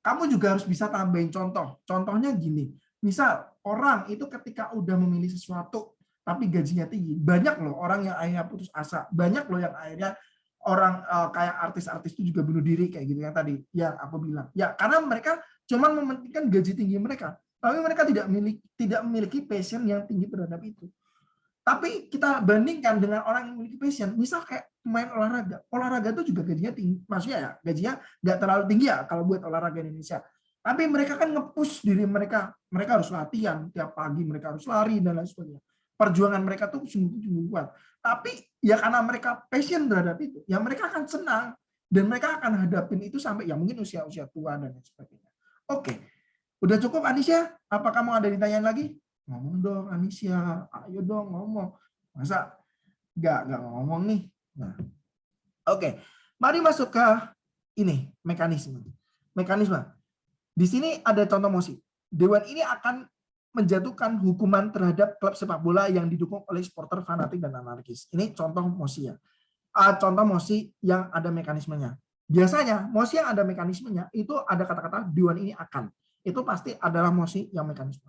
Kamu juga harus bisa tambahin contoh. Contohnya gini, misal orang itu ketika udah memilih sesuatu tapi gajinya tinggi, banyak loh orang yang akhirnya putus asa, banyak loh yang akhirnya orang kayak artis-artis itu juga bunuh diri kayak gitu yang tadi yang aku bilang. Ya karena mereka cuma mementingkan gaji tinggi mereka, tapi mereka tidak memiliki passion yang tinggi terhadap itu. Tapi kita bandingkan dengan orang yang memiliki passion, misal kayak main olahraga itu juga gajinya tinggi, maksudnya ya gajinya nggak terlalu tinggi ya kalau buat olahraga Indonesia. Tapi mereka kan nge-push diri mereka harus latihan tiap pagi, mereka harus lari dan lain sebagainya. Perjuangan mereka tuh sungguh-sungguh kuat. Tapi ya karena mereka passion terhadap itu, ya mereka akan senang dan mereka akan hadapin itu sampai ya mungkin usia-usia tua dan lain sebagainya. Oke, udah cukup Anisha? Apa kamu ada ditanyain lagi? Ngomong dong Anisha, ayo dong ngomong. Masa nggak ngomong nih? Nah, oke, mari masuk ke ini mekanisme. Di sini ada contoh mosi. Dewan ini akan menjatuhkan hukuman terhadap klub sepak bola yang didukung oleh supporter fanatik dan anarkis. Ini contoh mosi ya. Contoh mosi yang ada mekanismenya. Biasanya mosi yang ada mekanismenya itu ada kata-kata Dewan ini akan. Itu pasti adalah mosi yang mekanisme.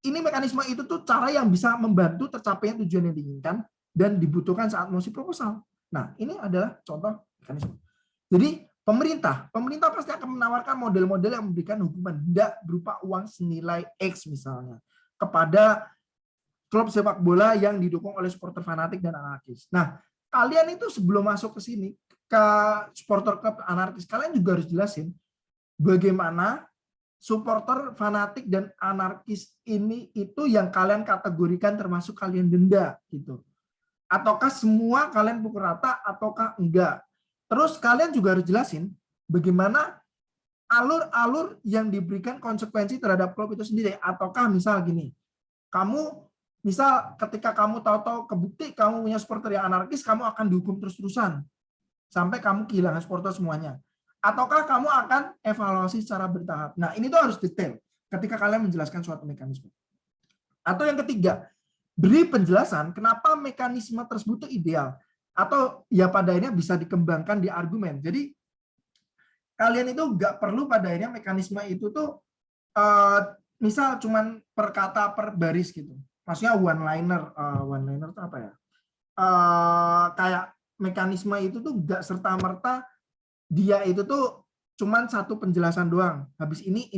Ini mekanisme itu tuh cara yang bisa membantu tercapainya tujuan yang diinginkan dan dibutuhkan saat mosi proposal. Nah, ini adalah contoh mekanisme. Jadi pemerintah pasti akan menawarkan model-model yang memberikan hukuman denda berupa uang senilai X misalnya kepada klub sepak bola yang didukung oleh supporter fanatik dan anarkis. Nah, kalian itu sebelum masuk ke sini ke supporter klub anarkis, kalian juga harus jelasin bagaimana supporter fanatik dan anarkis ini itu yang kalian kategorikan termasuk kalian denda gitu. Ataukah semua kalian pukul rata ataukah enggak. Terus kalian juga harus jelasin bagaimana alur-alur yang diberikan konsekuensi terhadap klub itu sendiri. Ataukah misal gini, kamu misal ketika kamu tahu-tahu kebukti kamu punya supporter yang anarkis, kamu akan dihukum terus-terusan sampai kamu kehilangan supporter semuanya. Ataukah kamu akan evaluasi secara bertahap. Nah, ini tuh harus detail ketika kalian menjelaskan suatu mekanisme. Atau yang ketiga, beri penjelasan kenapa mekanisme tersebut itu ideal. Atau ya pada akhirnya bisa dikembangkan di argumen. Jadi kalian itu nggak perlu pada akhirnya mekanisme itu tuh misal cuman per kata per baris gitu. Maksudnya one liner itu apa ya? Kayak mekanisme itu tuh nggak serta merta dia itu tuh cuman satu penjelasan doang. Habis ini.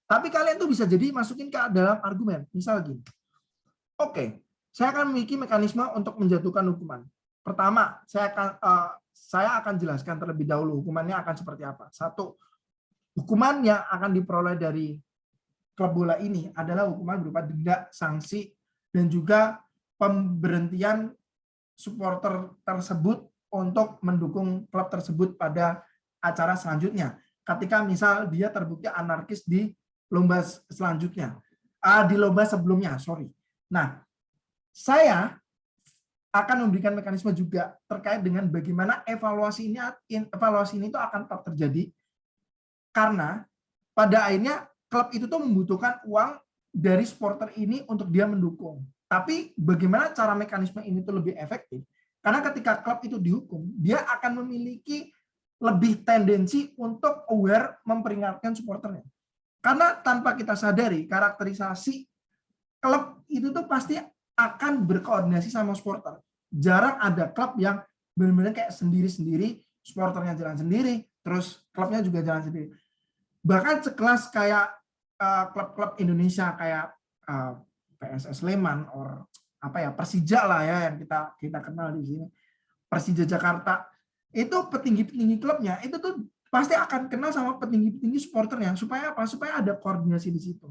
Tapi kalian tuh bisa jadi masukin ke dalam argumen. Misal gini. Oke, saya akan memiliki mekanisme untuk menjatuhkan hukuman. Pertama, saya akan jelaskan terlebih dahulu hukumannya akan seperti apa. Satu, hukuman yang akan diperoleh dari klub bola ini adalah hukuman berupa denda, sanksi, dan juga pemberhentian supporter tersebut untuk mendukung klub tersebut pada acara selanjutnya. Ketika misal dia terbukti anarkis di lomba selanjutnya, di lomba sebelumnya, sorry. Nah, saya akan memberikan mekanisme juga terkait dengan bagaimana evaluasi ini itu akan tetap terjadi karena pada akhirnya klub itu tuh membutuhkan uang dari supporter ini untuk dia mendukung. Tapi bagaimana cara mekanisme ini tuh lebih efektif? Karena ketika klub itu dihukum, dia akan memiliki lebih tendensi untuk aware memperingatkan supporternya. Karena tanpa kita sadari, karakterisasi klub itu tuh pasti akan berkoordinasi sama supporter. Jarang ada klub yang benar-benar kayak sendiri-sendiri, supporternya jalan sendiri, terus klubnya juga jalan sendiri. Bahkan sekelas kayak klub-klub Indonesia kayak PSS Sleman or apa ya Persija lah ya yang kita kenal di sini, Persija Jakarta, itu petinggi-petinggi klubnya itu tuh pasti akan kenal sama petinggi-petinggi supporternya supaya apa? Supaya ada koordinasi di situ.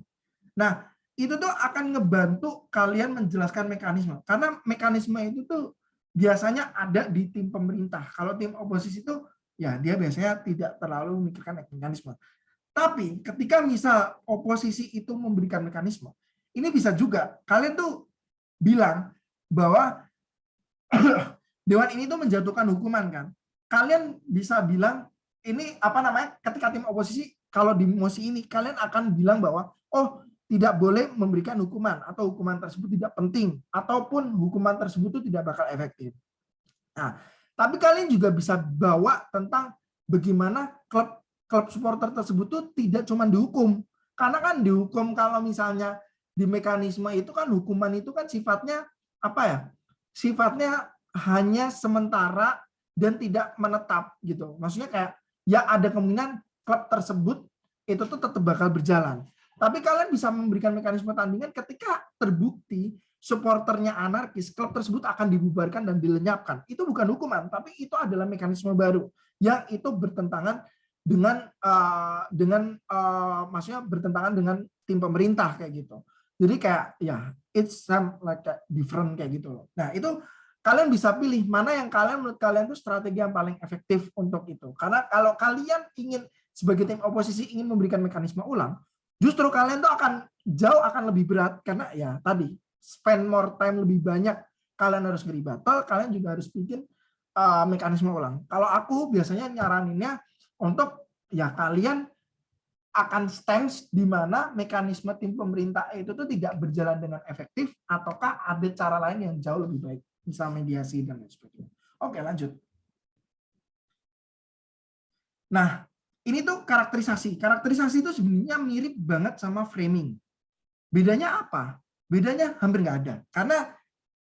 Nah, itu tuh akan ngebantu kalian menjelaskan mekanisme karena mekanisme itu tuh biasanya ada di tim pemerintah. Kalau tim oposisi itu ya dia biasanya tidak terlalu memikirkan mekanisme. Tapi ketika misal oposisi itu memberikan mekanisme, ini bisa juga kalian tuh bilang bahwa dewan ini tuh menjatuhkan hukuman kan. Kalian bisa bilang ini apa namanya? Ketika tim oposisi kalau di mosi ini kalian akan bilang bahwa oh tidak boleh memberikan hukuman atau hukuman tersebut tidak penting ataupun hukuman tersebut itu tidak bakal efektif. Nah, tapi kalian juga bisa bawa tentang bagaimana klub supporter tersebut tuh tidak cuma dihukum. Karena kan dihukum kalau misalnya di mekanisme itu kan hukuman itu kan sifatnya apa ya? Sifatnya hanya sementara dan tidak menetap gitu. Maksudnya kayak ya ada kemungkinan klub tersebut itu tuh tetap bakal berjalan. Tapi kalian bisa memberikan mekanisme tandingan ketika terbukti supporternya anarkis, klub tersebut akan dibubarkan dan dilenyapkan. Itu bukan hukuman, tapi itu adalah mekanisme baru yang itu bertentangan dengan maksudnya bertentangan dengan tim pemerintah kayak gitu. Jadi kayak ya it's some like different kayak gitu loh. Nah, itu kalian bisa pilih mana yang menurut kalian itu strategi yang paling efektif untuk itu. Karena kalau kalian ingin sebagai tim oposisi ingin memberikan mekanisme ulang, justru kalian tuh akan lebih berat karena ya tadi spend more time lebih banyak, kalian harus nge-rebuttal, kalian juga harus bikin mekanisme ulang. Kalau aku biasanya nyaraninnya untuk ya kalian akan stance di mana mekanisme tim pemerintah itu tuh tidak berjalan dengan efektif ataukah ada cara lain yang jauh lebih baik, misal mediasi dan lain sebagainya. Oke, lanjut. Nah, ini tuh karakterisasi. Karakterisasi itu sebenarnya mirip banget sama framing. Bedanya apa? Bedanya hampir nggak ada. Karena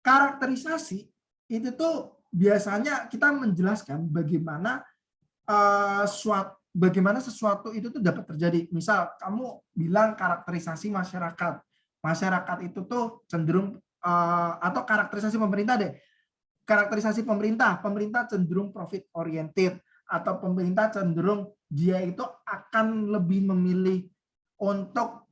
karakterisasi itu tuh biasanya kita menjelaskan bagaimana bagaimana sesuatu itu tuh dapat terjadi. Misal kamu bilang karakterisasi masyarakat. Masyarakat itu tuh cenderung atau karakterisasi pemerintah deh. Karakterisasi pemerintah cenderung profit oriented, atau pemerintah cenderung dia itu akan lebih memilih untuk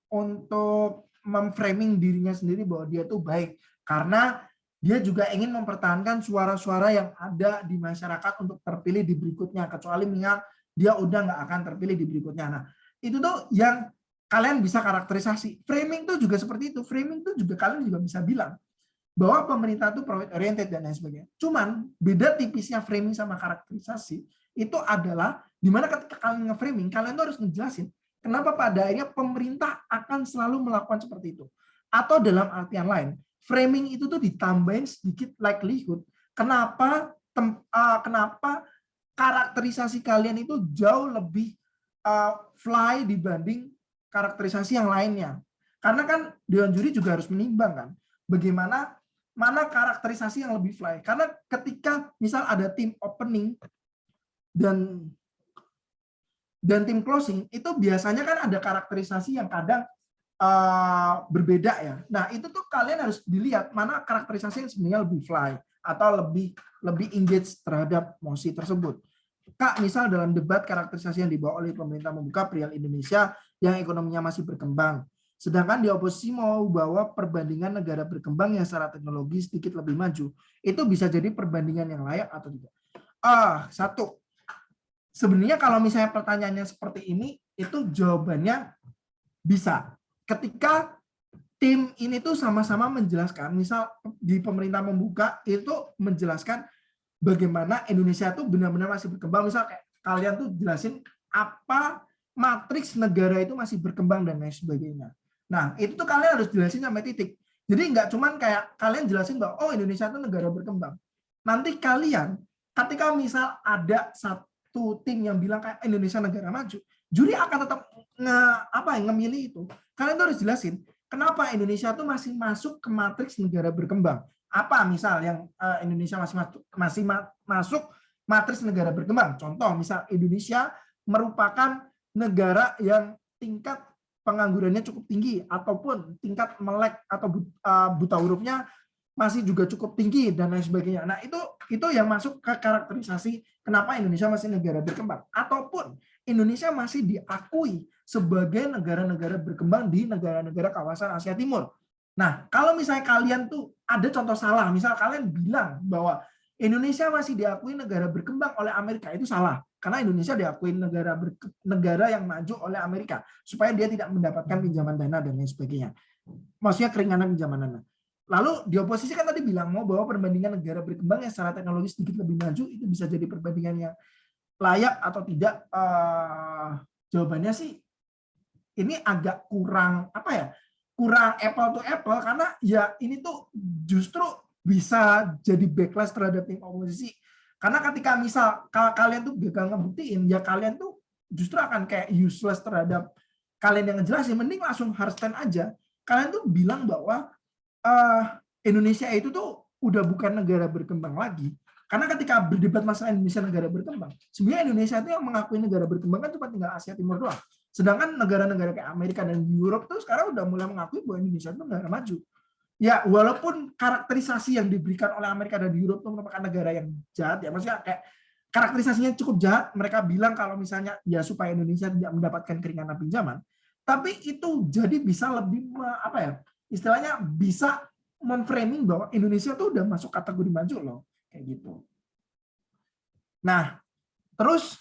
untuk memframing dirinya sendiri bahwa dia tuh baik, karena dia juga ingin mempertahankan suara-suara yang ada di masyarakat untuk terpilih di berikutnya, kecuali minyak dia udah nggak akan terpilih di berikutnya. Nah, itu tuh yang kalian bisa karakterisasi. Framing tuh juga seperti itu. Framing tuh juga kalian juga bisa bilang bahwa pemerintah itu profit oriented dan lain sebagainya. Cuman beda tipisnya framing sama karakterisasi itu adalah dimana ketika kalian nge-framing, kalian tuh harus ngejelasin kenapa pada akhirnya pemerintah akan selalu melakukan seperti itu. Atau dalam artian lain, framing itu tuh ditambahin sedikit likelihood. Kenapa karakterisasi kalian itu jauh lebih fly dibanding karakterisasi yang lainnya. Karena kan dewan juri juga harus menimbang kan, bagaimana mana karakterisasi yang lebih fly. Karena ketika misal ada tim opening dan tim closing, itu biasanya kan ada karakterisasi yang kadang berbeda ya. Nah, itu tuh kalian harus dilihat mana karakterisasi yang sebenarnya lebih fly atau lebih engage terhadap mosi tersebut. Kak, misal dalam debat karakterisasi yang dibawa oleh pemerintah membuka perihal Indonesia yang ekonominya masih berkembang. Sedangkan di oposisi mau bawa perbandingan negara berkembang yang secara teknologi sedikit lebih maju. Itu bisa jadi perbandingan yang layak atau tidak. Satu. Sebenarnya kalau misalnya pertanyaannya seperti ini, itu jawabannya bisa. Ketika tim ini tuh sama-sama menjelaskan, misal di pemerintah membuka, itu menjelaskan bagaimana Indonesia tuh benar-benar masih berkembang. Misal kayak kalian tuh jelasin apa matriks negara itu masih berkembang dan lain sebagainya. Nah, itu tuh kalian harus jelasin sampai titik. Jadi nggak cuman kayak kalian jelasin bahwa oh Indonesia itu negara berkembang. Nanti kalian ketika misal ada satu tim yang bilang kayak Indonesia negara maju, juri akan tetap ngemilih itu. Kalian tuh harus jelasin kenapa Indonesia tuh masih masuk ke matriks negara berkembang. Apa misal yang Indonesia masih masuk matriks negara berkembang. Contoh misal Indonesia merupakan negara yang tingkat penganggurannya cukup tinggi ataupun tingkat melek atau buta hurufnya masih juga cukup tinggi dan lain sebagainya. Nah, itu yang masuk ke karakterisasi kenapa Indonesia masih negara berkembang, ataupun Indonesia masih diakui sebagai negara-negara berkembang di negara-negara kawasan Asia Timur. Nah, kalau misalnya kalian tuh ada contoh salah, misal kalian bilang bahwa Indonesia masih diakui negara berkembang oleh Amerika, itu salah. Karena Indonesia diakui negara yang maju oleh Amerika supaya dia tidak mendapatkan pinjaman dana dan lain sebagainya. Maksudnya keringanan pinjaman dana. Lalu di oposisi kan tadi bilang mau bahwa perbandingan negara berkembang yang secara teknologi sedikit lebih maju itu bisa jadi perbandingan yang layak atau tidak. Jawabannya sih ini agak kurang kurang apple to apple, karena ya ini tuh justru bisa jadi backlash terhadap tim oposisi. Karena ketika misal kalian tuh gagal ngebuktiin, ya kalian tuh justru akan kayak useless terhadap kalian yang ngejelasin. Mending langsung hard stand aja. Kalian tuh bilang bahwa Indonesia itu tuh udah bukan negara berkembang lagi. Karena ketika berdebat masalah Indonesia negara berkembang, sebenarnya Indonesia itu yang mengakui negara berkembang kan cuma tinggal Asia Timur doang. Sedangkan negara-negara kayak Amerika dan Europe tuh sekarang udah mulai mengakui bahwa Indonesia itu negara maju. Ya, walaupun karakterisasi yang diberikan oleh Amerika dan Europe itu merupakan negara yang jahat, ya maksudnya kayak karakterisasinya cukup jahat. Mereka bilang kalau misalnya ya supaya Indonesia tidak mendapatkan keringanan pinjaman, tapi itu jadi bisa lebih istilahnya bisa memframing bahwa Indonesia tuh udah masuk kategori maju loh, kayak gitu. Nah, terus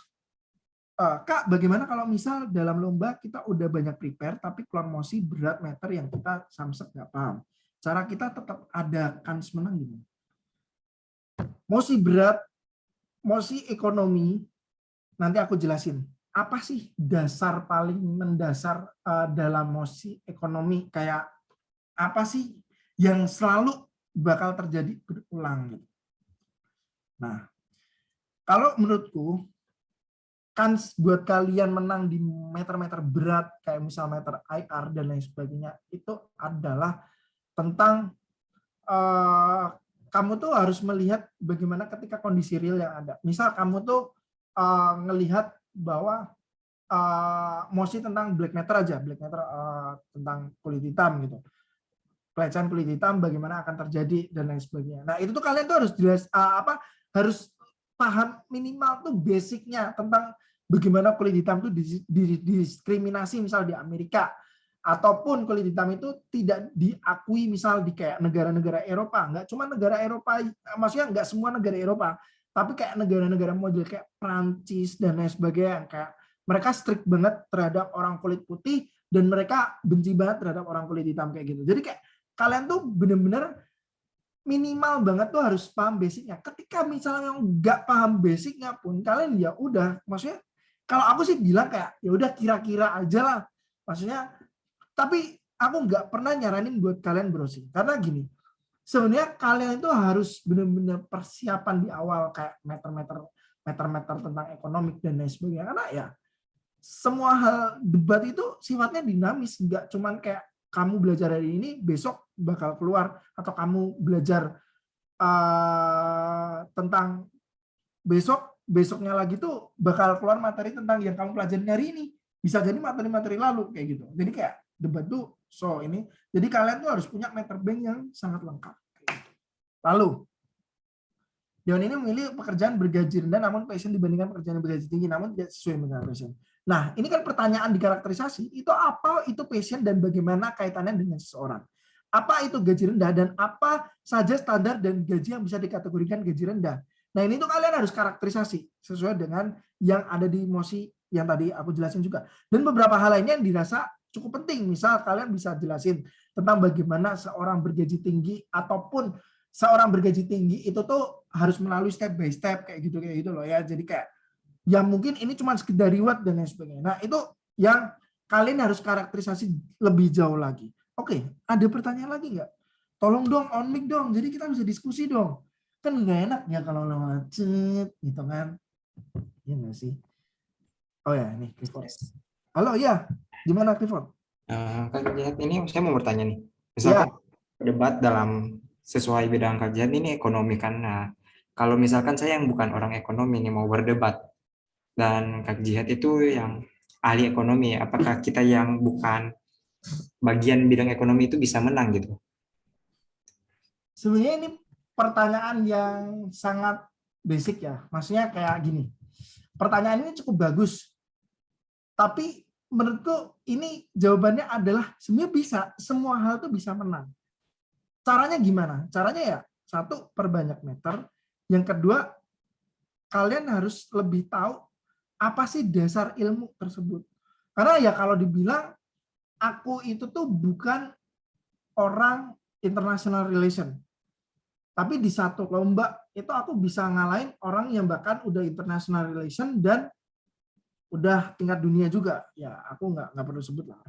Kak, bagaimana kalau misal dalam lomba kita udah banyak prepare tapi keluar mosi berat meter yang kita samsek nggak paham. Cara kita tetap ada kans menang gimana? Mosi berat, mosi ekonomi, nanti aku jelasin. Apa sih dasar paling mendasar dalam mosi ekonomi? Kayak apa sih yang selalu bakal terjadi berulang gitu. Nah, kalau menurutku kans buat kalian menang di meter-meter berat kayak misal meter IR dan lain sebagainya itu adalah tentang kamu tuh harus melihat bagaimana ketika kondisi real yang ada. Misal kamu tuh ngelihat bahwa mostly tentang black matter aja, black matter tentang kulit hitam gitu. Pelecehan kulit hitam bagaimana akan terjadi dan lain sebagainya. Nah, itu tuh kalian tuh harus jelas harus paham minimal tuh basicnya tentang bagaimana kulit hitam itu didiskriminasi misal di Amerika, ataupun kulit hitam itu tidak diakui misal di kayak negara-negara Eropa. Nggak cuma negara Eropa, maksudnya nggak semua negara Eropa, tapi kayak negara-negara model kayak Prancis dan lain sebagainya, kayak mereka strict banget terhadap orang kulit putih dan mereka benci banget terhadap orang kulit hitam kayak gitu. Jadi kayak kalian tuh bener-bener minimal banget tuh harus paham basicnya. Ketika misalnya nggak paham basicnya pun, kalian ya udah, maksudnya kalau aku sih bilang kayak ya udah kira-kira aja lah, maksudnya. Tapi aku nggak pernah nyaranin buat kalian browsing, karena gini, sebenarnya kalian itu harus benar-benar persiapan di awal kayak meter-meter tentang ekonomi dan lain sebagainya, karena ya semua hal debat itu sifatnya dinamis, nggak cuman kayak kamu belajar hari ini besok bakal keluar, atau kamu belajar tentang besoknya lagi tuh bakal keluar materi tentang yang kamu pelajari hari ini, bisa jadi materi-materi lalu kayak gitu. Jadi kayak debat tuh ini, jadi kalian tuh harus punya meter bank yang sangat lengkap. Lalu Dewan ini memilih pekerjaan bergaji rendah namun passion dibandingkan pekerjaan bergaji tinggi namun tidak sesuai dengan passion. Nah, ini kan pertanyaan di karakterisasi, itu apa itu passion dan bagaimana kaitannya dengan seseorang. Apa itu gaji rendah dan apa saja standar dan gaji yang bisa dikategorikan gaji rendah. Nah, ini tuh kalian harus karakterisasi sesuai dengan yang ada di emosi yang tadi aku jelasin juga. Dan beberapa hal lainnya yang dirasa cukup penting. Misal kalian bisa jelasin tentang bagaimana seorang bergaji tinggi ataupun seorang bergaji tinggi itu tuh harus melalui step by step kayak gitu loh ya. Jadi kayak ya mungkin ini cuma sekedar reward dan lain sebagainya. Nah, itu yang kalian harus karakterisasi lebih jauh lagi. Oke, ada pertanyaan lagi nggak? Tolong dong on mic dong, jadi kita bisa diskusi dong. Kan nggak enak ya kalau lewat chat gitu kan. Iya nggak sih? Oh ya, nih Clifford. Halo, ya. Gimana Clifford? Kak Jihad, ini saya mau bertanya nih. Ya, Misalkan debat dalam sesuai bidang kajian ini ekonomi kan. Nah, kalau misalkan saya yang bukan orang ekonomi nih mau berdebat dan Kak Jihad itu yang ahli ekonomi, apakah kita yang bukan bagian bidang ekonomi itu bisa menang gitu? sebenarnya ini pertanyaan yang sangat basic ya. Maksudnya kayak gini. Pertanyaan ini cukup bagus. Tapi menurutku ini jawabannya adalah sebenarnya bisa, semua hal itu bisa menang. Caranya gimana? Caranya ya, satu, perbanyak meter. Yang kedua, kalian harus lebih tahu apa sih dasar ilmu tersebut. Karena ya kalau dibilang, aku itu tuh bukan orang international relation. Tapi di satu lomba itu aku bisa ngalahin orang yang bahkan udah international relation dan udah tingkat dunia juga. Ya aku nggak perlu sebut lah.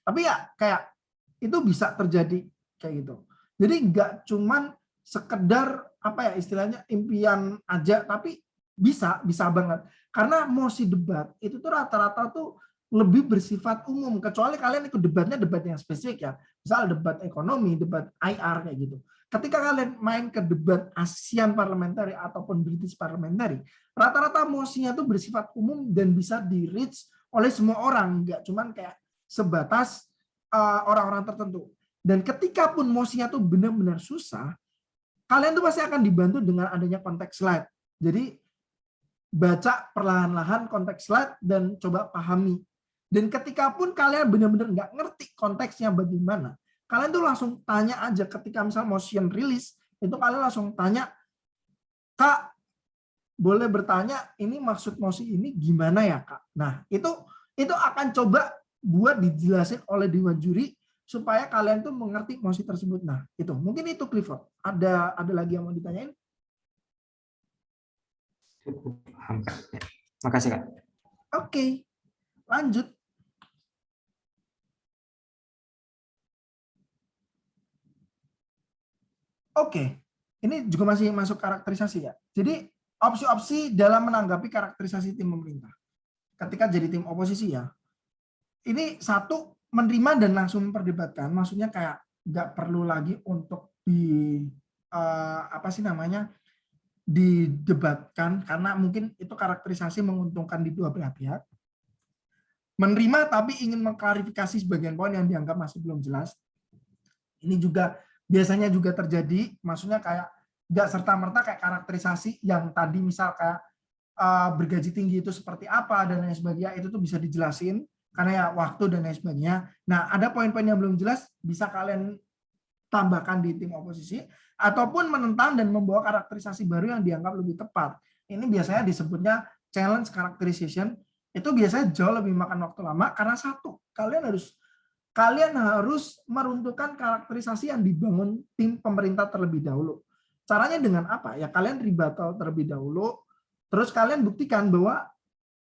Tapi ya kayak itu bisa terjadi kayak gitu. Jadi nggak cuman sekedar apa ya istilahnya impian aja, tapi bisa banget. Karena mosi debat itu tuh rata-rata tuh lebih bersifat umum, kecuali kalian ikut debatnya debat yang spesifik ya. Misal debat ekonomi, debat IR kayak gitu. Ketika kalian main ke debat ASEAN Parliamentary ataupun British Parliamentary, rata-rata mosinya tuh bersifat umum dan bisa di-reach oleh semua orang, nggak cuman kayak sebatas orang-orang tertentu. Dan ketika pun mosinya tuh benar-benar susah, kalian tuh pasti akan dibantu dengan adanya konteks slide. Jadi baca perlahan-lahan konteks slide dan coba pahami. Dan ketika pun kalian benar-benar nggak ngerti konteksnya bagaimana, kalian tuh langsung tanya aja ketika misal motion release, itu kalian langsung tanya, Kak, boleh bertanya ini maksud mosi ini gimana ya Kak? Nah, itu akan coba buat dijelasin oleh dewan juri supaya kalian tuh mengerti mosi tersebut. Nah, itu mungkin itu Clifford. Ada lagi yang mau ditanyain? Paham, Kak. Ya. Makasih, Kak. Oke, lanjut. Oke, ini juga masih masuk karakterisasi ya. Jadi opsi-opsi dalam menanggapi karakterisasi tim pemerintah. Ketika jadi tim oposisi ya, ini satu, menerima dan langsung memperdebatkan. Maksudnya kayak nggak perlu lagi untuk apa sih namanya, didebatkan karena mungkin itu karakterisasi menguntungkan di dua belah pihak. Menerima tapi ingin mengklarifikasi sebagian poin yang dianggap masih belum jelas. Ini juga biasanya juga terjadi, maksudnya kayak nggak serta-merta kayak karakterisasi yang tadi misal kayak bergaji tinggi itu seperti apa dan lain sebagainya, itu tuh bisa dijelasin karena ya waktu dan lain sebagainya. Nah, ada poin-poin yang belum jelas bisa kalian tambahkan di tim oposisi ataupun menentang dan membawa karakterisasi baru yang dianggap lebih tepat. Ini biasanya disebutnya challenge characterization. Itu biasanya jauh lebih makan waktu lama karena satu, kalian harus meruntuhkan karakterisasi yang dibangun tim pemerintah terlebih dahulu. Caranya dengan apa? Ya kalian rebuttal terlebih dahulu, terus kalian buktikan bahwa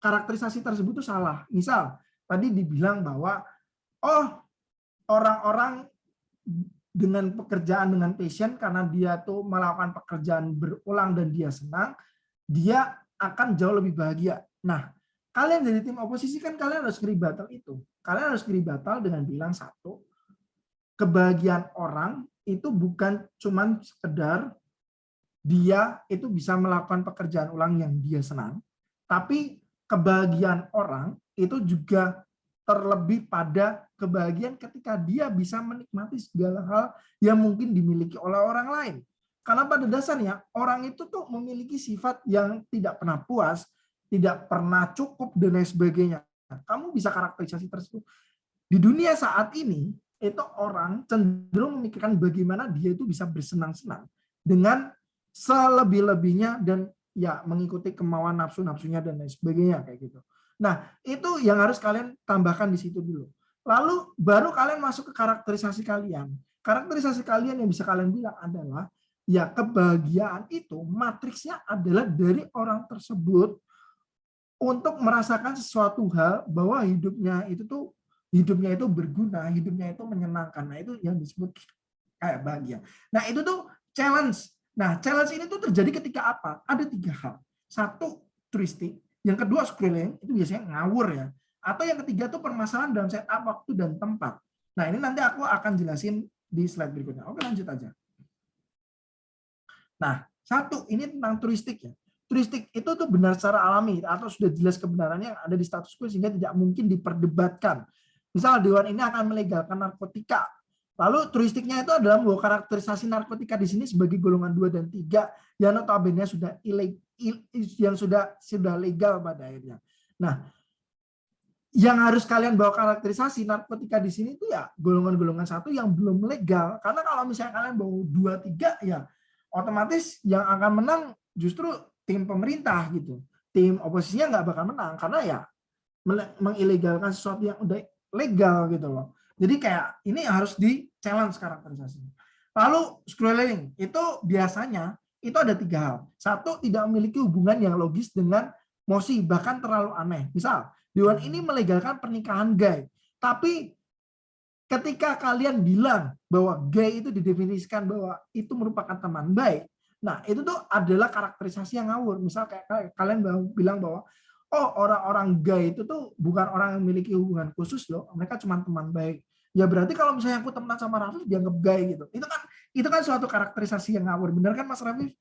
karakterisasi tersebut itu salah. Misal, tadi dibilang bahwa, oh, orang-orang dengan pekerjaan dengan passion, karena dia tuh melakukan pekerjaan berulang dan dia senang, dia akan jauh lebih bahagia. Nah, kalian dari tim oposisi kan kalian harus rebuttal itu. Kalian harus rebuttal dengan bilang satu, kebahagiaan orang itu bukan cuman sekedar dia itu bisa melakukan pekerjaan ulang yang dia senang, tapi kebahagiaan orang itu juga terlebih pada kebahagiaan ketika dia bisa menikmati segala hal yang mungkin dimiliki oleh orang lain. Karena pada dasarnya orang itu tuh memiliki sifat yang tidak pernah puas, tidak pernah cukup dan lain sebagainya. Kamu bisa karakterisasi tersebut. Di dunia saat ini itu orang cenderung memikirkan bagaimana dia itu bisa bersenang-senang dengan selebih-lebihnya dan ya mengikuti kemauan nafsu-nafsunya dan lain sebagainya kayak gitu. Nah, itu yang harus kalian tambahkan di situ dulu. Lalu baru kalian masuk ke karakterisasi kalian. Karakterisasi kalian yang bisa kalian bilang adalah ya kebahagiaan itu matriksnya adalah dari orang tersebut untuk merasakan sesuatu hal bahwa hidupnya itu berguna, hidupnya itu menyenangkan. Nah, itu yang disebut kayak bahagia. Nah, itu tuh challenge. Nah, challenge ini tuh terjadi ketika apa? Ada 3 hal. Satu, twisting. Yang kedua, scrolling. Itu biasanya ngawur ya. Atau yang ketiga tuh permasalahan dalam setup waktu dan tempat. Nah, ini nanti aku akan jelasin di slide berikutnya. Oke, lanjut aja. Nah, satu, ini tentang turistik ya. Turistik itu tuh benar secara alami atau sudah jelas kebenarannya yang ada di status quo sehingga tidak mungkin diperdebatkan. Misal Dewan ini akan melegalkan narkotika. Lalu turistiknya itu adalah bahwa karakterisasi narkotika di sini sebagai golongan 2 dan 3 yang notabene sudah sudah legal pada akhirnya. Nah, yang harus kalian bawa karakterisasi narkotika di sini itu ya golongan-golongan 1 yang belum legal. Karena kalau misalnya kalian bawa 2, 3 ya otomatis yang akan menang justru tim pemerintah gitu. Tim oposisinya nggak bakal menang karena ya mengilegalkan sesuatu yang udah legal gitu loh. Jadi kayak ini harus di challenge karakterisasinya. Lalu scrolling itu biasanya itu ada 3 hal. Satu, tidak memiliki hubungan yang logis dengan mosi, bahkan terlalu aneh. Misal, Dewan ini melegalkan pernikahan gay. Tapi ketika kalian bilang bahwa gay itu didefinisikan bahwa itu merupakan teman baik, nah itu tuh adalah karakterisasi yang ngawur. Misal kayak kalian bilang bahwa oh orang-orang gay itu tuh bukan orang yang memiliki hubungan khusus loh, mereka cuma teman baik. Ya berarti kalau misalnya aku temenan sama Rafif dianggap gay gitu. Itu kan suatu karakterisasi yang ngawur, benar kan Mas Rafif?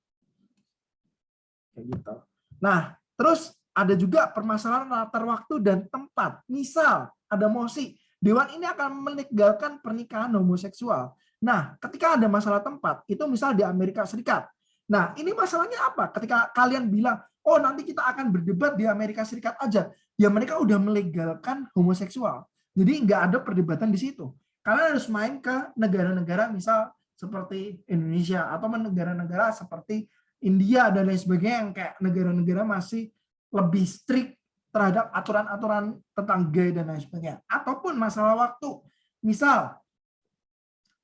Kayak gitu. Nah, terus ada juga permasalahan latar waktu dan tempat. Misal ada mosi, Dewan ini akan melegalkan pernikahan homoseksual. Nah, ketika ada masalah tempat, itu misal di Amerika Serikat. Nah, ini masalahnya apa? Ketika kalian bilang, oh nanti kita akan berdebat di Amerika Serikat aja. Ya mereka udah melegalkan homoseksual. Jadi nggak ada perdebatan di situ. Kalian harus main ke negara-negara misal seperti Indonesia atau negara-negara seperti India dan lain sebagainya yang kayak negara-negara masih lebih strict terhadap aturan-aturan tentang gay dan lain sebagainya. Ataupun masalah waktu. Misal,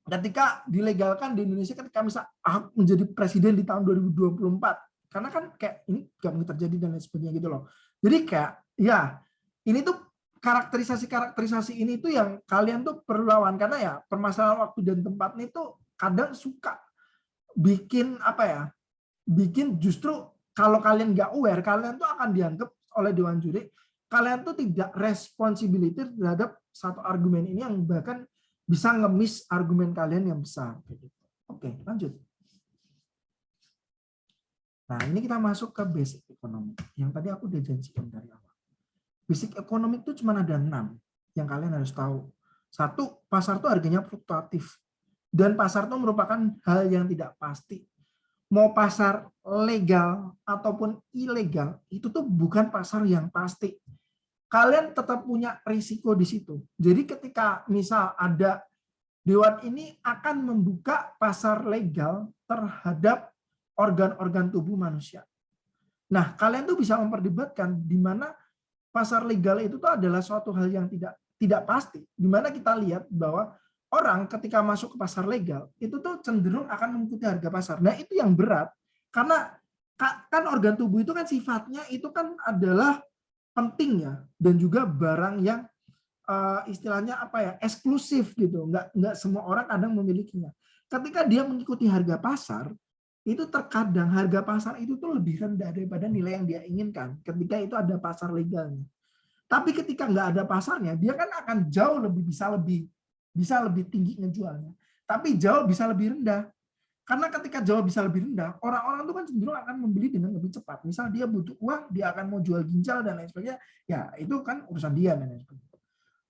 ketika dilegalkan di Indonesia ketika misal Ahok menjadi presiden di tahun 2024. Karena kan kayak ini gak mungkin terjadi dan lain sebagainya gitu loh. Jadi kayak, ya ini tuh karakterisasi ini tuh yang kalian tuh perlu lawan. Karena ya permasalahan waktu dan tempat ini tuh kadang suka bikin apa ya, bikin justru kalau kalian nggak aware, kalian tuh akan dianggap oleh Dewan Juri, kalian tuh tidak responsibility terhadap satu argumen ini yang bahkan bisa nge-miss argumen kalian yang besar. Oke, lanjut. Nah, ini kita masuk ke basic economic. Yang tadi aku udah janjikan dari awal. Basic economic itu cuma ada 6 yang kalian harus tahu. Satu, pasar itu harganya fluktuatif. Dan pasar itu merupakan hal yang tidak pasti. Mau pasar legal ataupun ilegal, itu tuh bukan pasar yang pasti. Kalian tetap punya risiko di situ. Jadi ketika misal ada Dewan ini akan membuka pasar legal terhadap organ-organ tubuh manusia. Nah, kalian tuh bisa memperdebatkan di mana pasar legal itu tuh adalah suatu hal yang tidak pasti. Di mana kita lihat bahwa orang ketika masuk ke pasar legal itu tuh cenderung akan mengikuti harga pasar. Nah, itu yang berat karena kan organ tubuh itu kan sifatnya itu kan adalah penting ya, dan juga barang yang istilahnya apa ya, eksklusif gitu, nggak semua orang kadang memilikinya. Ketika dia mengikuti harga pasar, itu terkadang harga pasar itu tuh lebih rendah daripada nilai yang dia inginkan ketika itu ada pasar legalnya. Tapi ketika nggak ada pasarnya, dia kan akan jauh bisa lebih tinggi ngejualnya, tapi jauh bisa lebih rendah. Karena ketika jauh bisa lebih rendah, orang-orang itu kan cenderung akan membeli dengan lebih cepat. Misal dia butuh uang, dia akan mau jual ginjal dan lain sebagainya, ya itu kan urusan dia dan lain sebagainya.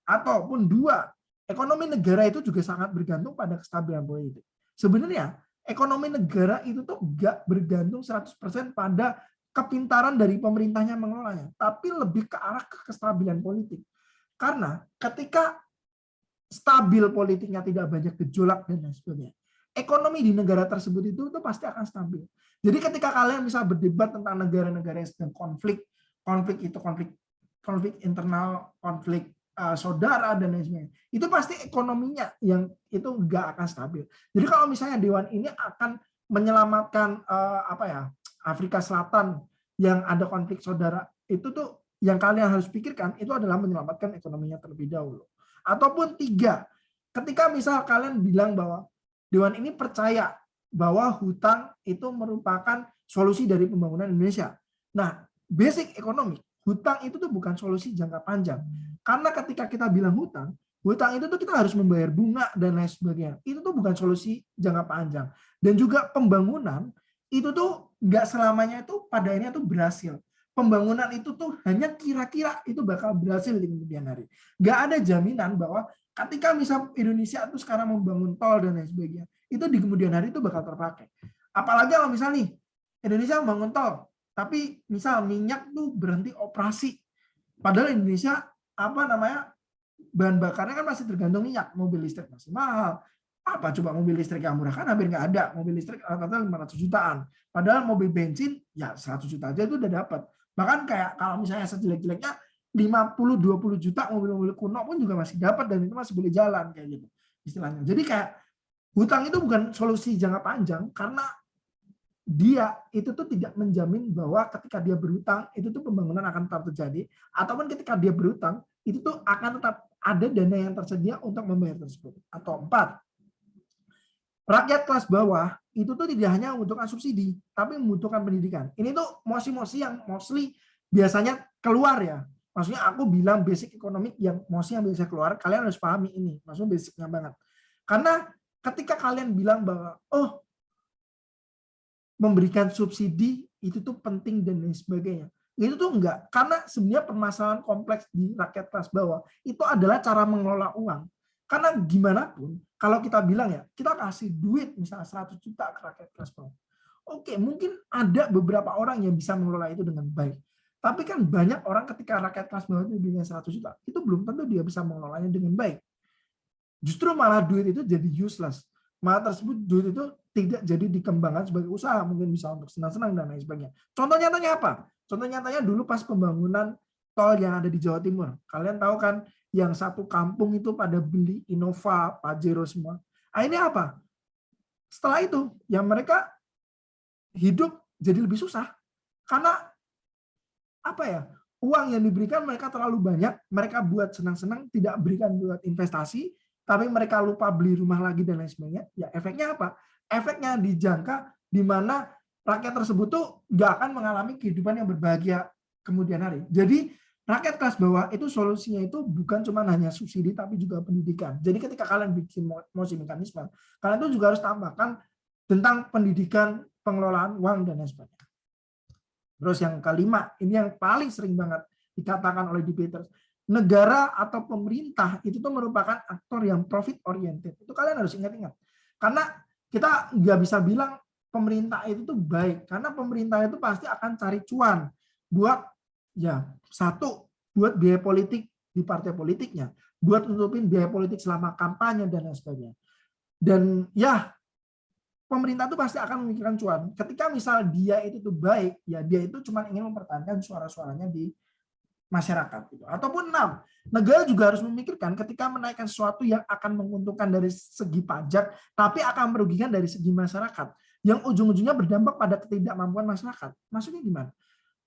Ataupun dua, ekonomi negara itu juga sangat bergantung pada kestabilan politik. Sebenarnya ekonomi negara itu tuh nggak bergantung 100% pada kepintaran dari pemerintahnya mengelolanya, tapi lebih ke arah kestabilan politik. Karena ketika stabil politiknya, tidak banyak gejolak dan lain sebagainya, ekonomi di negara tersebut itu pasti akan stabil. Jadi ketika kalian misal berdebat tentang negara-negara yang sedang konflik internal, konflik saudara dan lain sebagainya, itu pasti ekonominya yang itu nggak akan stabil. Jadi kalau misalnya Dewan ini akan menyelamatkan Afrika Selatan yang ada konflik saudara, itu tuh yang kalian harus pikirkan itu adalah menyelamatkan ekonominya terlebih dahulu. Ataupun tiga, ketika misal kalian bilang bahwa Dewan ini percaya bahwa hutang itu merupakan solusi dari pembangunan Indonesia. Nah, basic ekonomi, hutang itu tuh bukan solusi jangka panjang. Karena ketika kita bilang hutang itu tuh kita harus membayar bunga dan lain sebagainya. Itu tuh bukan solusi jangka panjang. Dan juga pembangunan itu tuh nggak selamanya itu pada akhirnya tuh berhasil. Pembangunan itu tuh hanya kira-kira itu bakal berhasil di kemudian hari. Nggak ada jaminan bahwa ketika misal Indonesia itu sekarang membangun tol dan lain sebagainya, itu di kemudian hari itu bakal terpakai. Apalagi kalau misal nih Indonesia membangun tol, tapi misal minyak tuh berhenti operasi. Padahal Indonesia bahan bakarnya kan masih tergantung minyak, mobil listrik masih mahal. Apa coba mobil listrik yang murah, kan hampir nggak ada. Mobil listrik rata-rata 500 jutaan. Padahal mobil bensin ya 100 juta aja itu udah dapat. Bahkan kayak kalau misalnya sejelek-jeleknya 50-20 juta mobil-mobil kuno pun juga masih dapat dan itu masih boleh jalan kayak gitu istilahnya. Jadi kayak hutang itu bukan solusi jangka panjang karena dia itu tuh tidak menjamin bahwa ketika dia berhutang itu tuh pembangunan akan tetap terjadi, ataupun ketika dia berhutang itu tuh akan tetap ada dana yang tersedia untuk membayar tersebut. Atau 4, rakyat kelas bawah itu tuh tidak hanya membutuhkan subsidi tapi membutuhkan pendidikan. Ini tuh mosi-mosi yang mostly biasanya keluar ya. Maksudnya aku bilang basic ekonomi yang mostly yang biasa keluar, kalian harus pahami ini, maksudnya basicnya banget. Karena ketika kalian bilang bahwa memberikan subsidi itu tuh penting dan lain sebagainya, itu tuh enggak, karena sebenarnya permasalahan kompleks di rakyat kelas bawah itu adalah cara mengelola uang. Karena gimana pun kalau kita bilang ya kita kasih duit misalnya 100 juta ke rakyat kelas bawah, oke, mungkin ada beberapa orang yang bisa mengelola itu dengan baik, tapi kan banyak orang ketika rakyat kelas bawah itu duitnya 100 juta itu belum tentu dia bisa mengelolanya dengan baik. Justru malah duit itu jadi useless, malah tersebut duit itu tidak jadi dikembangkan sebagai usaha, mungkin bisa untuk senang-senang dan lain sebagainya. Contoh nyatanya apa? Contoh nyatanya dulu pas pembangunan tol yang ada di Jawa Timur. Kalian tahu kan yang satu kampung itu pada beli Innova, Pajero semua. Ini apa? Setelah itu, yang mereka hidup jadi lebih susah. Karena apa ya? Uang yang diberikan mereka terlalu banyak, mereka buat senang-senang, tidak berikan buat investasi, tapi mereka lupa beli rumah lagi dan lain sebagainya. Ya efeknya apa? Efeknya dijangka di mana rakyat tersebut tuh nggak akan mengalami kehidupan yang berbahagia kemudian hari. Jadi rakyat kelas bawah itu solusinya itu bukan cuma hanya subsidi tapi juga pendidikan. Jadi ketika kalian bikin mosi mekanisme, kalian tuh juga harus tambahkan tentang pendidikan, pengelolaan uang dan lain sebagainya. Terus yang kelima, ini yang paling sering banget dikatakan oleh debaters, negara atau pemerintah itu tuh merupakan aktor yang profit oriented. Itu kalian harus ingat-ingat. Karena kita nggak bisa bilang pemerintah itu tuh baik, karena pemerintah itu pasti akan cari cuan buat ya satu buat biaya politik di partai politiknya, buat nutupin biaya politik selama kampanye dan lain sebagainya. Dan ya pemerintah itu pasti akan memikirkan cuan. Ketika misal dia itu tuh baik, ya dia itu cuma ingin mempertahankan suara-suaranya di masyarakat gitu. Ataupun 6, negara juga harus memikirkan ketika menaikkan sesuatu yang akan menguntungkan dari segi pajak, tapi akan merugikan dari segi masyarakat, yang ujung-ujungnya berdampak pada ketidakmampuan masyarakat. Maksudnya gimana?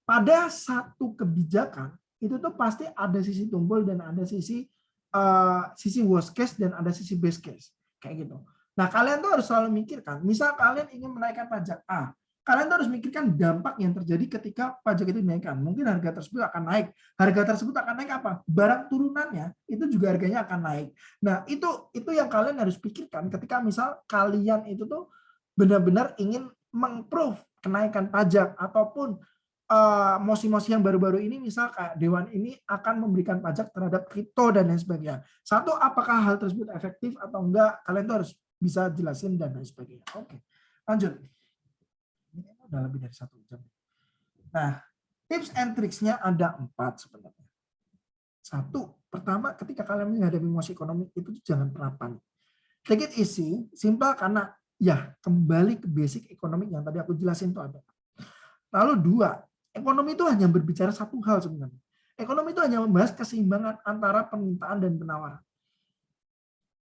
Pada satu kebijakan itu tuh pasti ada sisi tumpul dan ada sisi worst case dan ada sisi best case kayak gitu. Nah, kalian tuh harus selalu mikirkan, misal kalian ingin menaikkan pajak A, kalian tuh harus mikirkan dampak yang terjadi ketika pajak itu dinaikkan. Mungkin harga tersebut akan naik. Harga tersebut akan naik apa? Barang turunannya itu juga harganya akan naik. Nah, itu yang kalian harus pikirkan ketika misal kalian itu tuh benar-benar ingin mengprove kenaikan pajak ataupun mosi-mosi yang baru-baru ini misal kayak Dewan ini akan memberikan pajak terhadap kripto dan lain sebagainya. Satu, apakah hal tersebut efektif atau enggak? Kalian tuh harus bisa jelasin dan lain sebagainya. Oke, lanjut. Ini udah lebih dari 1 jam. Nah, tips and tricksnya ada 4 sebenarnya. 1, pertama ketika kalian menghadapi emosi ekonomi itu jangan pernah panik. Take it easy, simple karena ya kembali ke basic ekonomi yang tadi aku jelasin itu ada. Lalu 2, ekonomi itu hanya berbicara satu hal sebenarnya. Ekonomi itu hanya membahas keseimbangan antara permintaan dan penawaran.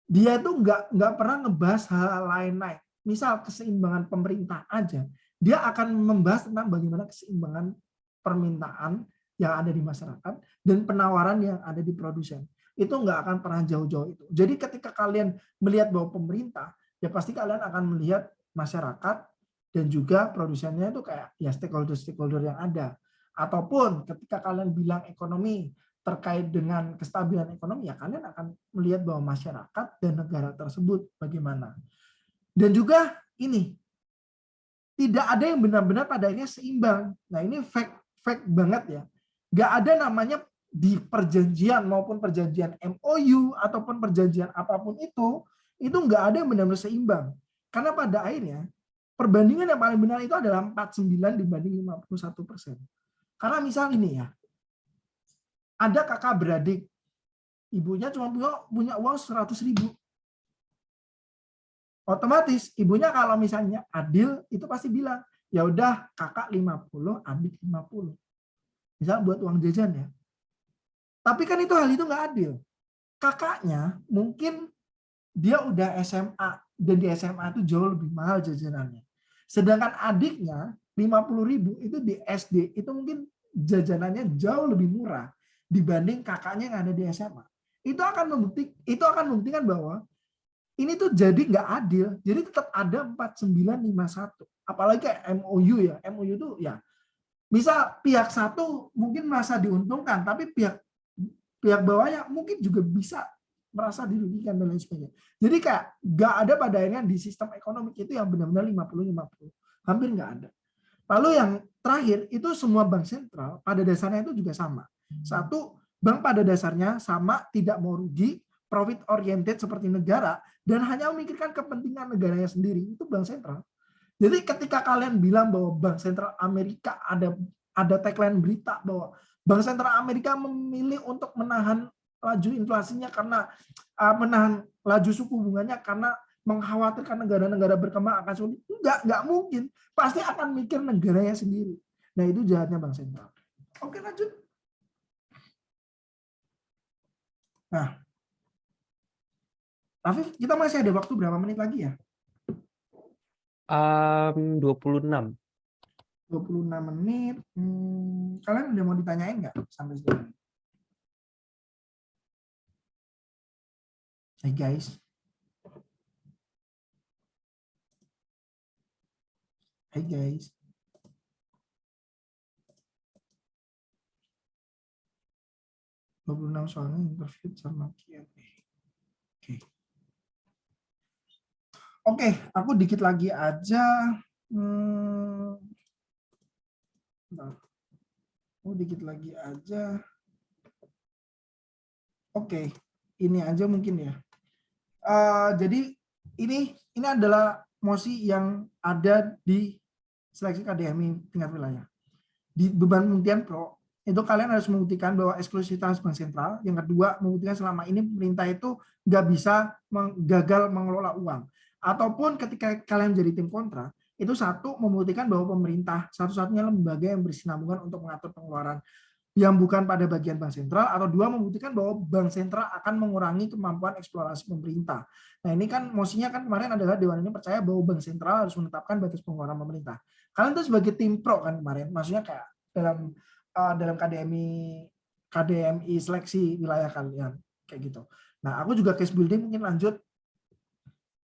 Dia itu nggak pernah ngebahas hal lain-lain. Misal keseimbangan pemerintah aja, dia akan membahas tentang bagaimana keseimbangan permintaan yang ada di masyarakat dan penawaran yang ada di produsen. Itu nggak akan pernah jauh-jauh itu. Jadi ketika kalian melihat bahwa pemerintah, ya pasti kalian akan melihat masyarakat dan juga produsennya itu kayak ya stakeholder yang ada. Ataupun ketika kalian bilang ekonomi terkait dengan kestabilan ekonomi, ya kalian akan melihat bahwa masyarakat dan negara tersebut bagaimana. Dan juga ini, tidak ada yang benar-benar padanya seimbang. Nah ini fact banget ya. Nggak ada namanya di perjanjian maupun perjanjian MOU ataupun perjanjian apapun itu nggak ada yang benar-benar seimbang. Karena pada akhirnya, perbandingan yang paling benar itu adalah 49 dibanding 51%. Karena misal ini ya, ada kakak beradik, ibunya cuma punya uang 100.000. Otomatis ibunya kalau misalnya adil itu pasti bilang, ya udah kakak 50, adik 50. Misal buat uang jajan ya. Tapi kan hal itu nggak adil. Kakaknya mungkin dia udah SMA dan di SMA itu jauh lebih mahal jajanannya. Sedangkan adiknya 50.000 itu di SD itu mungkin jajanannya jauh lebih murah dibanding kakaknya yang ada di SMA. Itu akan membuktikan bahwa ini tuh jadi nggak adil. Jadi tetap ada 4951. Apalagi kayak MOU ya. MOU itu ya misal pihak satu mungkin merasa diuntungkan, tapi pihak bawahnya mungkin juga bisa merasa dirugikan dan lain sebagainya. Jadi kayak nggak ada pada akhirnya di sistem ekonomi itu yang benar-benar 50-50. Hampir nggak ada. Lalu yang terakhir itu semua bank sentral pada dasarnya itu juga sama. Satu, bank pada dasarnya sama, tidak mau rugi, profit oriented seperti negara, dan hanya memikirkan kepentingan negaranya sendiri. Itu bank sentral. Jadi ketika kalian bilang bahwa Bank Sentral Amerika ada tagline berita bahwa Bank Sentral Amerika memilih untuk menahan laju inflasinya karena menahan laju suku bunganya karena mengkhawatirkan negara-negara berkembang akan sulit. Enggak mungkin. Pasti akan mikir negaranya sendiri. Nah, itu jahatnya Bank Sentral. Oke, lanjut. Nah, Afif, kita masih ada waktu berapa menit lagi ya? 26. 26 menit. Kalian udah mau ditanyain nggak sampai sekarang? Hai guys. Hai guys. soalnya interview sama Q&A. Oke, aku dikit lagi aja. Bentar. Oh, dikit lagi aja. Oke, ini aja mungkin ya. Jadi ini adalah mosi yang ada di seleksi KDMI tingkat wilayah. Di beban pembuktian pro, itu kalian harus membuktikan bahwa eksklusivitas bank sentral. Yang kedua, membuktikan selama ini pemerintah itu nggak bisa gagal mengelola uang. Ataupun ketika kalian jadi tim kontra, itu satu, membuktikan bahwa pemerintah satu-satunya lembaga yang berkesinambungan untuk mengatur pengeluaran yang bukan pada bagian bank sentral, atau dua, membuktikan bahwa bank sentral akan mengurangi kemampuan eksplorasi pemerintah. Nah, ini kan mosinya kan kemarin adalah Dewan ini percaya bahwa bank sentral harus menetapkan batas pengeluaran pemerintah. Kalian tuh sebagai tim pro kan kemarin, maksudnya kayak dalam KDMI seleksi wilayah kalian kayak gitu. Nah, aku juga case building, mungkin lanjut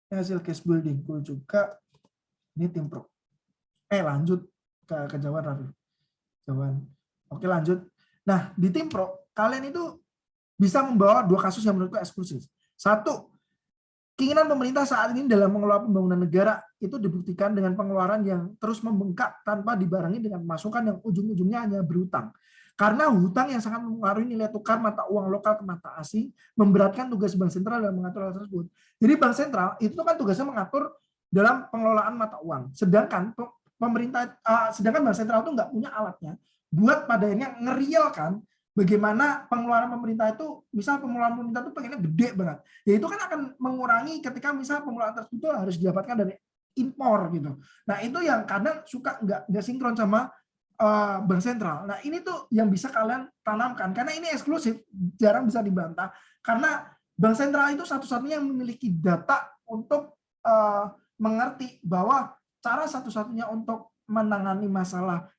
hasil case building aku juga ini tim pro. Lanjut ke jawaban Raffi. Oke, lanjut. Nah, di tim pro, kalian itu bisa membawa dua kasus yang menurutku eksklusif. Satu, keinginan pemerintah saat ini dalam mengelola pembangunan negara itu dibuktikan dengan pengeluaran yang terus membengkak tanpa dibarengi dengan masukan yang ujung-ujungnya hanya berhutang. Karena hutang yang sangat mempengaruhi nilai tukar mata uang lokal ke mata asing, memberatkan tugas bank sentral dalam mengatur hal tersebut. Jadi bank sentral itu kan tugasnya mengatur dalam pengelolaan mata uang. Sedangkan bank sentral itu nggak punya alatnya buat pada akhirnya ngerialkan bagaimana pengeluaran pemerintah itu, misal pengeluaran pemerintah itu pengennya gede banget, ya itu kan akan mengurangi ketika misal pengeluaran tersebut harus didapatkan dari impor gitu. Nah, itu yang kadang suka nggak sinkron sama bank sentral. Nah, ini tuh yang bisa kalian tanamkan karena ini eksklusif, jarang bisa dibantah karena bank sentral itu satu-satunya yang memiliki data untuk mengerti bahwa cara satu-satunya untuk menangani masalah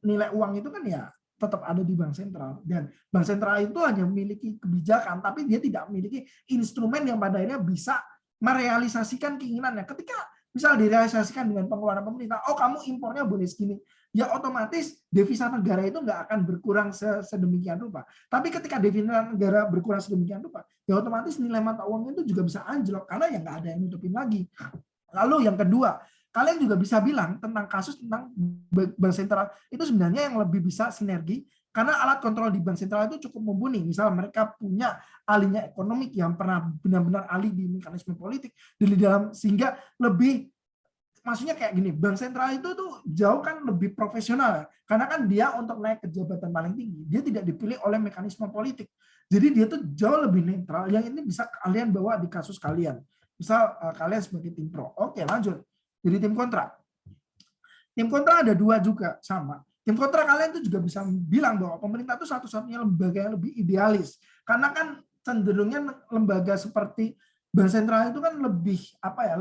nilai uang itu kan ya tetap ada di bank sentral, dan bank sentral itu hanya memiliki kebijakan tapi dia tidak memiliki instrumen yang pada akhirnya bisa merealisasikan keinginannya. Ketika misal direalisasikan dengan pengeluaran pemerintah, oh kamu impornya boleh segini, ya otomatis devisa negara itu nggak akan berkurang sedemikian rupa. Tapi ketika devisa negara berkurang sedemikian rupa, ya otomatis nilai mata uangnya itu juga bisa anjlok karena ya nggak ada yang nutupin lagi. Lalu yang kedua, kalian juga bisa bilang tentang kasus tentang bank sentral itu sebenarnya yang lebih bisa sinergi karena alat kontrol di bank sentral itu cukup mumpuni. Misal mereka punya ahlinya ekonomik yang pernah benar-benar ahli di mekanisme politik di dalam, sehingga lebih, maksudnya kayak gini, bank sentral itu tuh jauh kan lebih profesional karena kan dia untuk naik ke jabatan paling tinggi dia tidak dipilih oleh mekanisme politik, jadi dia tuh jauh lebih netral. Yang ini bisa kalian bawa di kasus kalian, misal kalian sebagai tim pro. Oke, lanjut. Jadi tim kontra. Tim kontra ada dua juga sama. Tim kontra kalian itu juga bisa bilang bahwa pemerintah itu satu-satunya lembaga yang lebih idealis. Karena kan cenderungnya lembaga seperti bank sentral itu kan lebih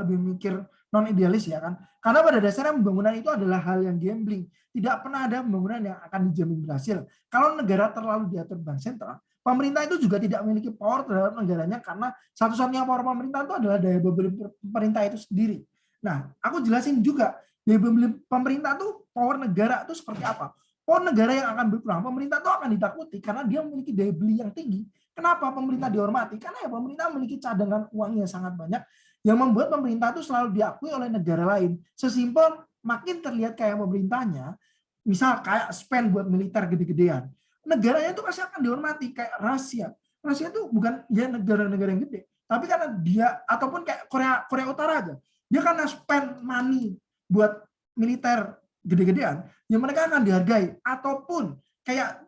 lebih mikir non idealis ya kan. Karena pada dasarnya pembangunan itu adalah hal yang gambling. Tidak pernah ada pembangunan yang akan dijamin berhasil. Kalau negara terlalu diatur bank sentral, pemerintah itu juga tidak memiliki power terhadap negaranya karena satu-satunya power pemerintah itu adalah daya beli pemerintah itu sendiri. Nah, aku jelasin juga, daya beli pemerintah tuh power negara itu seperti apa. Power negara yang akan berkurang, pemerintah itu akan ditakuti karena dia memiliki daya beli yang tinggi. Kenapa pemerintah dihormati? Karena ya pemerintah memiliki cadangan uang yang sangat banyak yang membuat pemerintah itu selalu diakui oleh negara lain. Sesimpel makin terlihat kayak pemerintahnya, misal kayak spend buat militer gede-gedean, negaranya itu pasti akan dihormati. Kayak Rusia. Rusia itu bukan ya negara-negara yang gede, tapi karena dia, ataupun kayak Korea Utara aja, dia karena spend money buat militer gede-gedean, ya mereka akan dihargai. Ataupun kayak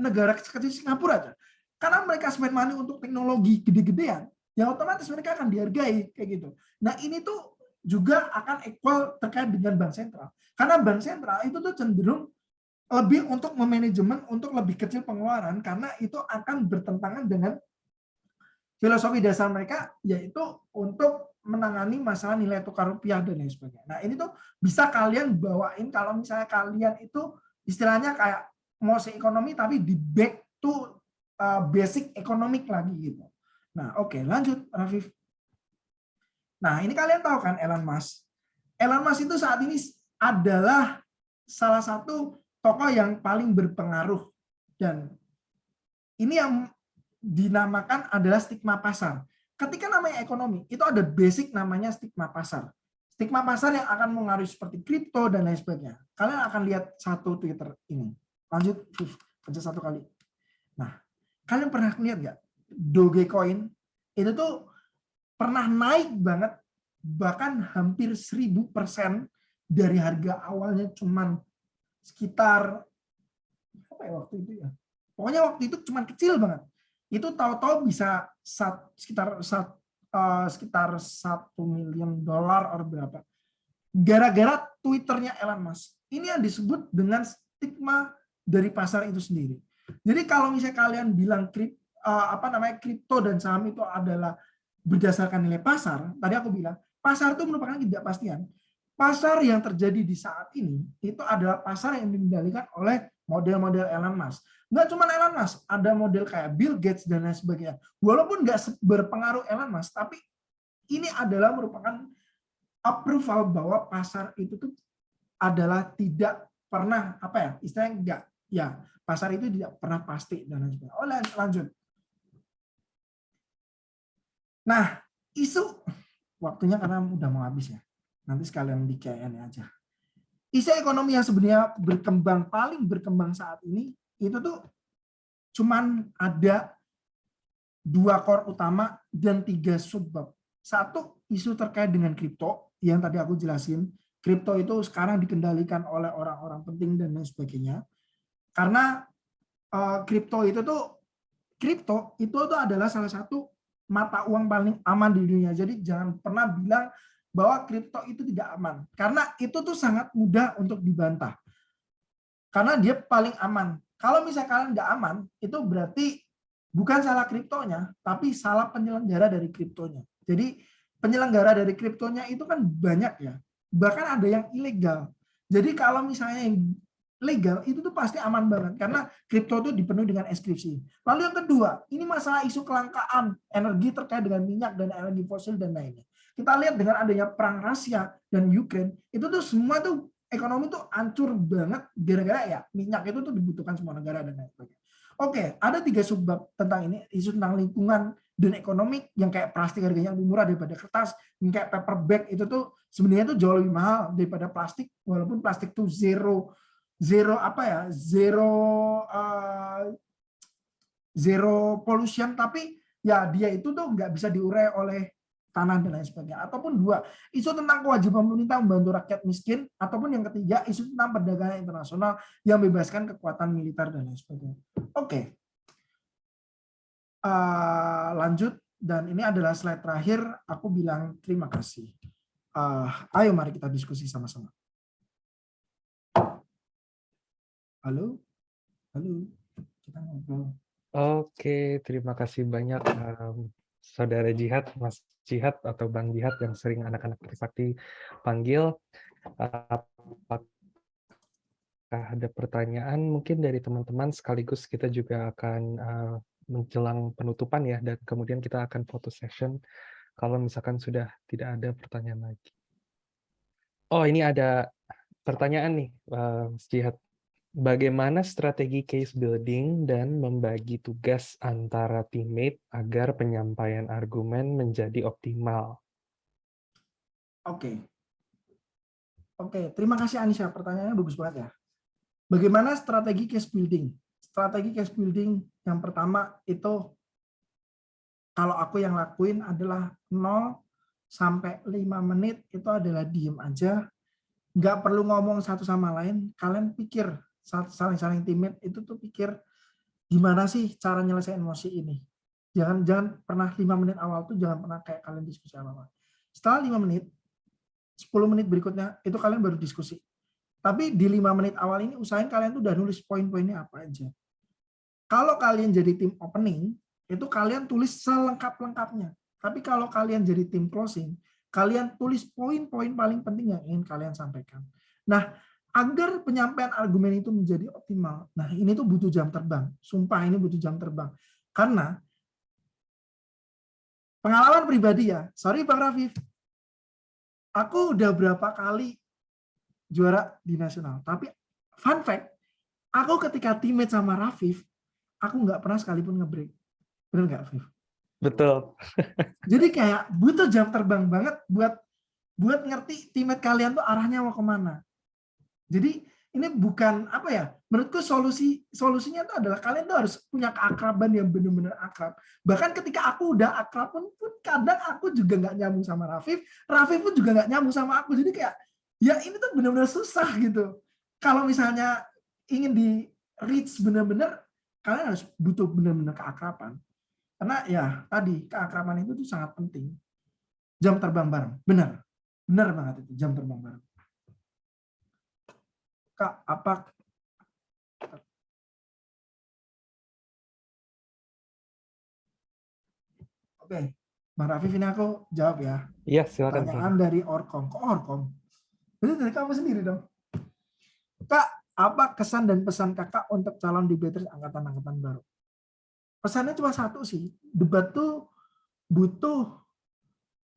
negara kecil Singapura aja, karena mereka spend money untuk teknologi gede-gedean, ya otomatis mereka akan dihargai kayak gitu. Nah, ini tuh juga akan equal terkait dengan bank sentral. Karena bank sentral itu tuh cenderung lebih untuk memanajemen untuk lebih kecil pengeluaran, karena itu akan bertentangan dengan filosofi dasar mereka, yaitu untuk menangani masalah nilai tukar rupiah dan lain sebagainya. Nah, ini tuh bisa kalian bawain kalau misalnya kalian itu istilahnya kayak mau ekonomi tapi di back to basic economic lagi gitu. Nah, oke, lanjut Rafif. Nah, ini kalian tahu kan Elon Musk. Elon Musk itu saat ini adalah salah satu tokoh yang paling berpengaruh, dan ini yang dinamakan adalah stigma pasar. Ketika namanya ekonomi, itu ada basic namanya stigma pasar. Stigma pasar yang akan mengaruhi seperti kripto dan lain sebagainya. Kalian akan lihat satu Twitter ini. Lanjut, pencet satu kali. Nah, kalian pernah lihat nggak Dogecoin itu tuh pernah naik banget, bahkan hampir 1000% dari harga awalnya cuman sekitar apa ya waktu itu ya. Pokoknya waktu itu cuman kecil banget. Itu tahu-tahu bisa sekitar $1 million or berapa. Gara-gara Twitternya Elon Musk. Ini yang disebut dengan stigma dari pasar itu sendiri. Jadi kalau misalnya kalian bilang kripto dan saham itu adalah berdasarkan nilai pasar, tadi aku bilang pasar itu merupakan ketidakpastian. Pasar yang terjadi di saat ini itu adalah pasar yang dikendalikan oleh model-model Elon Musk. Nggak cuma Elon Musk, ada model kayak Bill Gates dan lain sebagainya. Walaupun nggak berpengaruh Elon Musk, tapi ini adalah merupakan approval bahwa pasar itu tuh adalah tidak pernah istilahnya enggak ya, pasar itu tidak pernah pasti dan lain sebagainya. Oh, lanjut. Nah, isu waktunya karena udah mau habis ya. Nanti sekalian di Q&A aja. Isu ekonomi yang sebenarnya paling berkembang saat ini itu tuh cuman ada 2 core utama dan 3 subbab. Satu, isu terkait dengan kripto yang tadi aku jelasin. Kripto itu sekarang dikendalikan oleh orang-orang penting dan lain sebagainya. Karena kripto itu adalah salah satu mata uang paling aman di dunia. Jadi jangan pernah bilang bahwa kripto itu tidak aman. Karena itu tuh sangat mudah untuk dibantah. Karena dia paling aman. Kalau misalnya kalian nggak aman, itu berarti bukan salah kriptonya, tapi salah penyelenggara dari kriptonya. Jadi penyelenggara dari kriptonya itu kan banyak ya. Bahkan ada yang ilegal. Jadi kalau misalnya yang legal itu tuh pasti aman banget karena kripto itu dipenuhi dengan inskripsi. Lalu yang kedua, ini masalah isu kelangkaan energi terkait dengan minyak dan energi fosil dan lainnya. Kita lihat dengan adanya perang Rusia dan Ukraine, itu tuh semua tuh ekonomi tuh hancur banget gara-gara ya minyak itu tuh dibutuhkan semua negara dan lain sebagainya. Oke, ada 3 subbab tentang ini, isu tentang lingkungan dan ekonomi yang kayak plastik harganya lebih murah daripada kertas, yang kayak paper bag itu tuh sebenarnya tuh jauh lebih mahal daripada plastik, walaupun plastik tuh zero pollution, tapi ya dia itu tuh nggak bisa diurai oleh tanah dan lain sebagainya. Ataupun 2, isu tentang kewajiban pemerintah membantu rakyat miskin, ataupun yang ketiga, isu tentang perdagangan internasional yang bebaskan kekuatan militer dan lain sebagainya. Oke. Lanjut, dan ini adalah slide terakhir. Aku bilang terima kasih. Ayo mari kita diskusi sama-sama. Halo, kita ngobrol. Oke, terima kasih banyak Saudara Jihad, Mas Jihad atau Bang Jihad yang sering anak-anak Trisakti panggil. Apakah ada pertanyaan mungkin dari teman-teman, sekaligus kita juga akan menjelang penutupan ya, dan kemudian kita akan photo session kalau misalkan sudah tidak ada pertanyaan lagi. Oh, ini ada pertanyaan nih, Mas Jihad. Bagaimana strategi case building dan membagi tugas antara teammate agar penyampaian argumen menjadi optimal? Oke, terima kasih Anisha, pertanyaannya bagus banget ya. Bagaimana strategi case building? Strategi case building yang pertama itu kalau aku yang lakuin adalah 0 sampai 5 menit itu adalah diem aja, nggak perlu ngomong satu sama lain, kalian pikir saling teammate itu tuh pikir gimana sih cara nyelesain emosi ini. Jangan pernah 5 menit awal tuh jangan pernah kayak kalian diskusi apa-apa. Setelah 5 menit, 10 menit berikutnya itu kalian baru diskusi. Tapi di 5 menit awal ini usahain kalian tuh udah nulis poin-poinnya apa aja. Kalau kalian jadi tim opening, itu kalian tulis selengkap-lengkapnya. Tapi kalau kalian jadi tim closing, kalian tulis poin-poin paling penting yang ingin kalian sampaikan. Nah, agar penyampaian argumen itu menjadi optimal, nah ini tuh butuh jam terbang. Sumpah ini butuh jam terbang. Karena pengalaman pribadi ya, sorry Bang Rafif, aku udah berapa kali juara di nasional. Tapi fun fact, aku ketika teammate sama Rafif, aku nggak pernah sekalipun nge-break. Bener nggak, Rafif? Betul. Jadi kayak butuh jam terbang banget buat buat ngerti teammate kalian tuh arahnya mau kemana. Jadi ini bukan apa ya, menurutku solusinya itu adalah kalian tuh harus punya keakraban yang benar-benar akrab. Bahkan ketika aku udah akrab pun kadang aku juga nggak nyambung sama Rafif pun juga nggak nyambung sama aku. Jadi kayak ya ini tuh benar-benar susah gitu. Kalau misalnya ingin di reach benar-benar, kalian harus butuh benar-benar keakraban. Karena ya tadi keakraban itu tuh sangat penting. Jam terbang bareng, benar banget itu jam terbang bareng. Kak, apa Oke, Bang Rafif ini aku jawab ya. Iya, silakan. Pertanyaan dari Orkom. Kok Orkom? Itu dari kamu sendiri dong. Kak, apa kesan dan pesan kakak untuk calon debaters angkatan-angkatan baru? Pesannya cuma satu sih. Debat tuh butuh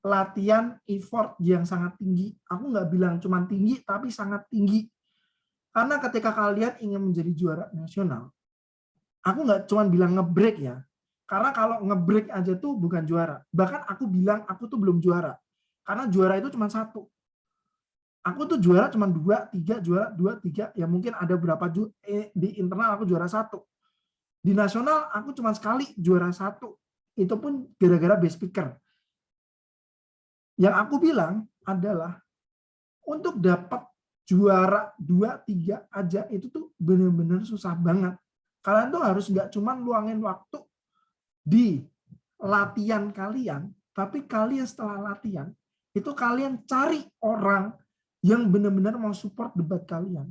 latihan effort yang sangat tinggi. Aku nggak bilang cuma tinggi, tapi sangat tinggi. Karena ketika kalian ingin menjadi juara nasional, aku nggak cuma bilang nge-break ya. Karena kalau nge-break aja tuh bukan juara. Bahkan aku bilang aku tuh belum juara. Karena juara itu cuma satu. Aku tuh juara cuma 2, 3, juara 2, 3. Ya mungkin ada berapa di internal aku juara 1. Di nasional aku cuma sekali juara 1. Itu pun gara-gara best speaker. Yang aku bilang adalah untuk dapat juara 2, 3 aja itu tuh benar-benar susah banget. Kalian tuh harus nggak cuma luangin waktu di latihan kalian, tapi kalian setelah latihan, itu kalian cari orang yang benar-benar mau support debat kalian.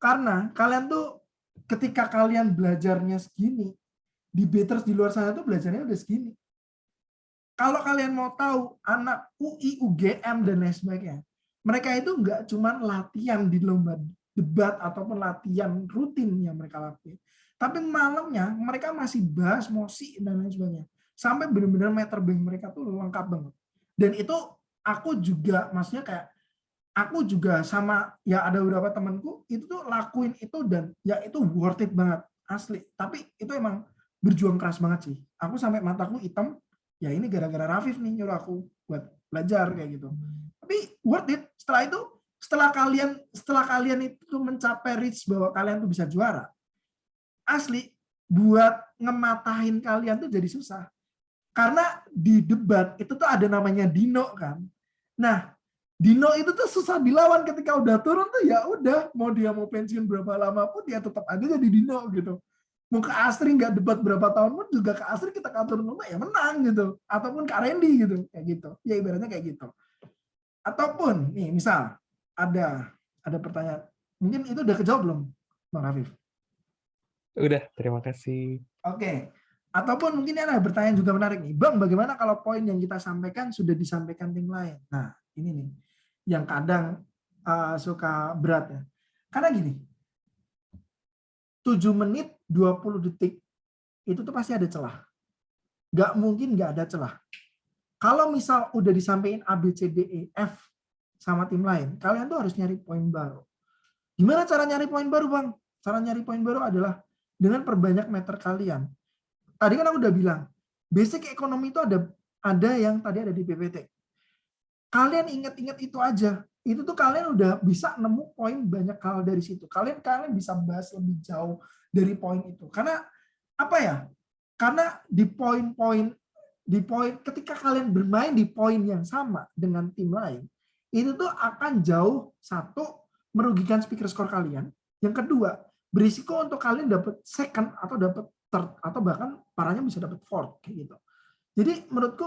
Karena kalian tuh ketika kalian belajarnya segini, debaters di luar sana tuh belajarnya udah segini. Kalau kalian mau tahu anak UI, UGM, dan lain sebagainya, mereka itu nggak cuma latihan di lomba debat ataupun latihan rutin yang mereka lakukan, tapi malamnya mereka masih bahas mosi dan lain sebagainya. Sampai benar-benar meter bank mereka tuh lengkap banget. Dan itu aku juga, maksudnya kayak aku juga sama ya ada beberapa temanku itu tuh lakuin itu dan ya itu worth it banget asli. Tapi itu emang berjuang keras banget sih. Aku sampai mataku hitam. Ya ini gara-gara Rafif nih nyuruh aku buat belajar kayak gitu. Tapi worth it. Setelah itu, setelah kalian itu mencapai reach bahwa kalian tuh bisa juara, asli buat ngematahin kalian tuh jadi susah. Karena di debat itu tuh ada namanya Dino kan. Nah, Dino itu tuh susah dilawan ketika udah turun tuh ya udah mau dia mau pensiun berapa lama pun dia tetap aja jadi Dino gitu. Mau ke Astri nggak debat berapa tahun pun juga ke Astri kita atur rumah ya menang gitu, ataupun Kak Randy gitu kayak gitu ya, ibaratnya kayak gitu. Ataupun nih misal ada pertanyaan, mungkin itu udah kejawab belum Bang Rafif? Udah, terima kasih. Oke. Ataupun mungkin ada pertanyaan juga menarik nih, Bang, bagaimana kalau poin yang kita sampaikan sudah disampaikan tim lain? Nah ini nih yang kadang suka berat ya, karena gini, 7 menit 20 detik itu tuh pasti ada celah. Nggak mungkin nggak ada celah. Kalau misal udah disampaikan A, B, C, D, E, F sama tim lain, kalian tuh harus nyari poin baru. Gimana cara nyari poin baru, Bang? Cara nyari poin baru adalah dengan perbanyak meter kalian. Tadi kan aku udah bilang, basic ekonomi itu ada yang tadi ada di PPT. Kalian ingat-ingat itu aja. Itu tuh kalian udah bisa nemu poin banyak hal dari situ. Kalian bisa bahas lebih jauh dari poin itu. Karena apa ya? Karena di poin ketika kalian bermain di poin yang sama dengan tim lain, itu tuh akan jauh, satu, merugikan speaker score kalian. Yang kedua, berisiko untuk kalian dapat second atau dapat third atau bahkan parahnya bisa dapat fourth kayak gitu. Jadi menurutku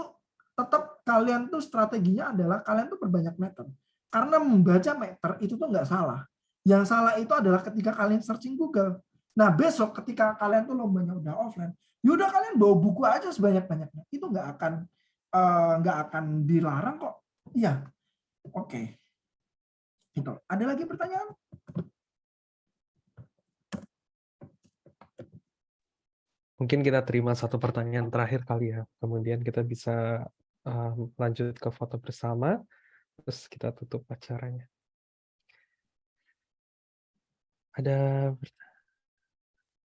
tetap kalian tuh strateginya adalah kalian tuh perbanyak meter. Karena membaca meter itu tuh nggak salah. Yang salah itu adalah ketika kalian searching Google. Nah besok ketika kalian tuh lombanya udah offline, yaudah kalian bawa buku aja sebanyak-banyaknya. Itu nggak akan dilarang kok. Iya, oke. Itu. Ada lagi pertanyaan? Mungkin kita terima satu pertanyaan terakhir kali ya. Kemudian kita bisa lanjut ke foto bersama, terus kita tutup acaranya.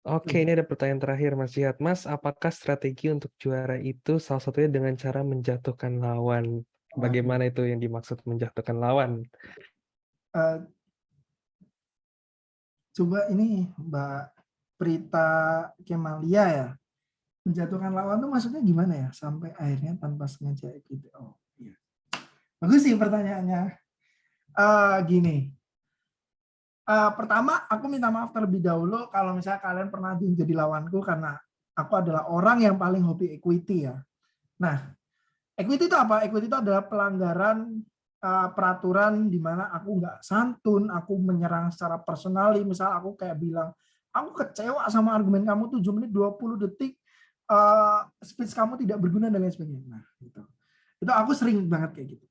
Oke, ini ada pertanyaan terakhir, Mas Jihad. Mas, apakah strategi untuk juara itu salah satunya dengan cara menjatuhkan lawan? Bagaimana itu yang dimaksud menjatuhkan lawan? Eh, coba ini Mbak Prita Kemalia ya, menjatuhkan lawan tuh maksudnya gimana ya? Sampai akhirnya tanpa sengaja gitu. Oh iya. Bagus sih pertanyaannya. Gini. Pertama, aku minta maaf terlebih dahulu kalau misalnya kalian pernah jadi lawanku karena aku adalah orang yang paling hobi equity ya. Nah, equity itu apa? Equity itu adalah pelanggaran peraturan di mana aku nggak santun, aku menyerang secara personali. Misal aku kayak bilang, aku kecewa sama argumen kamu 7 menit 20 detik, speech kamu tidak berguna dan lain sebagainya. Nah, gitu. Itu aku sering banget kayak gitu.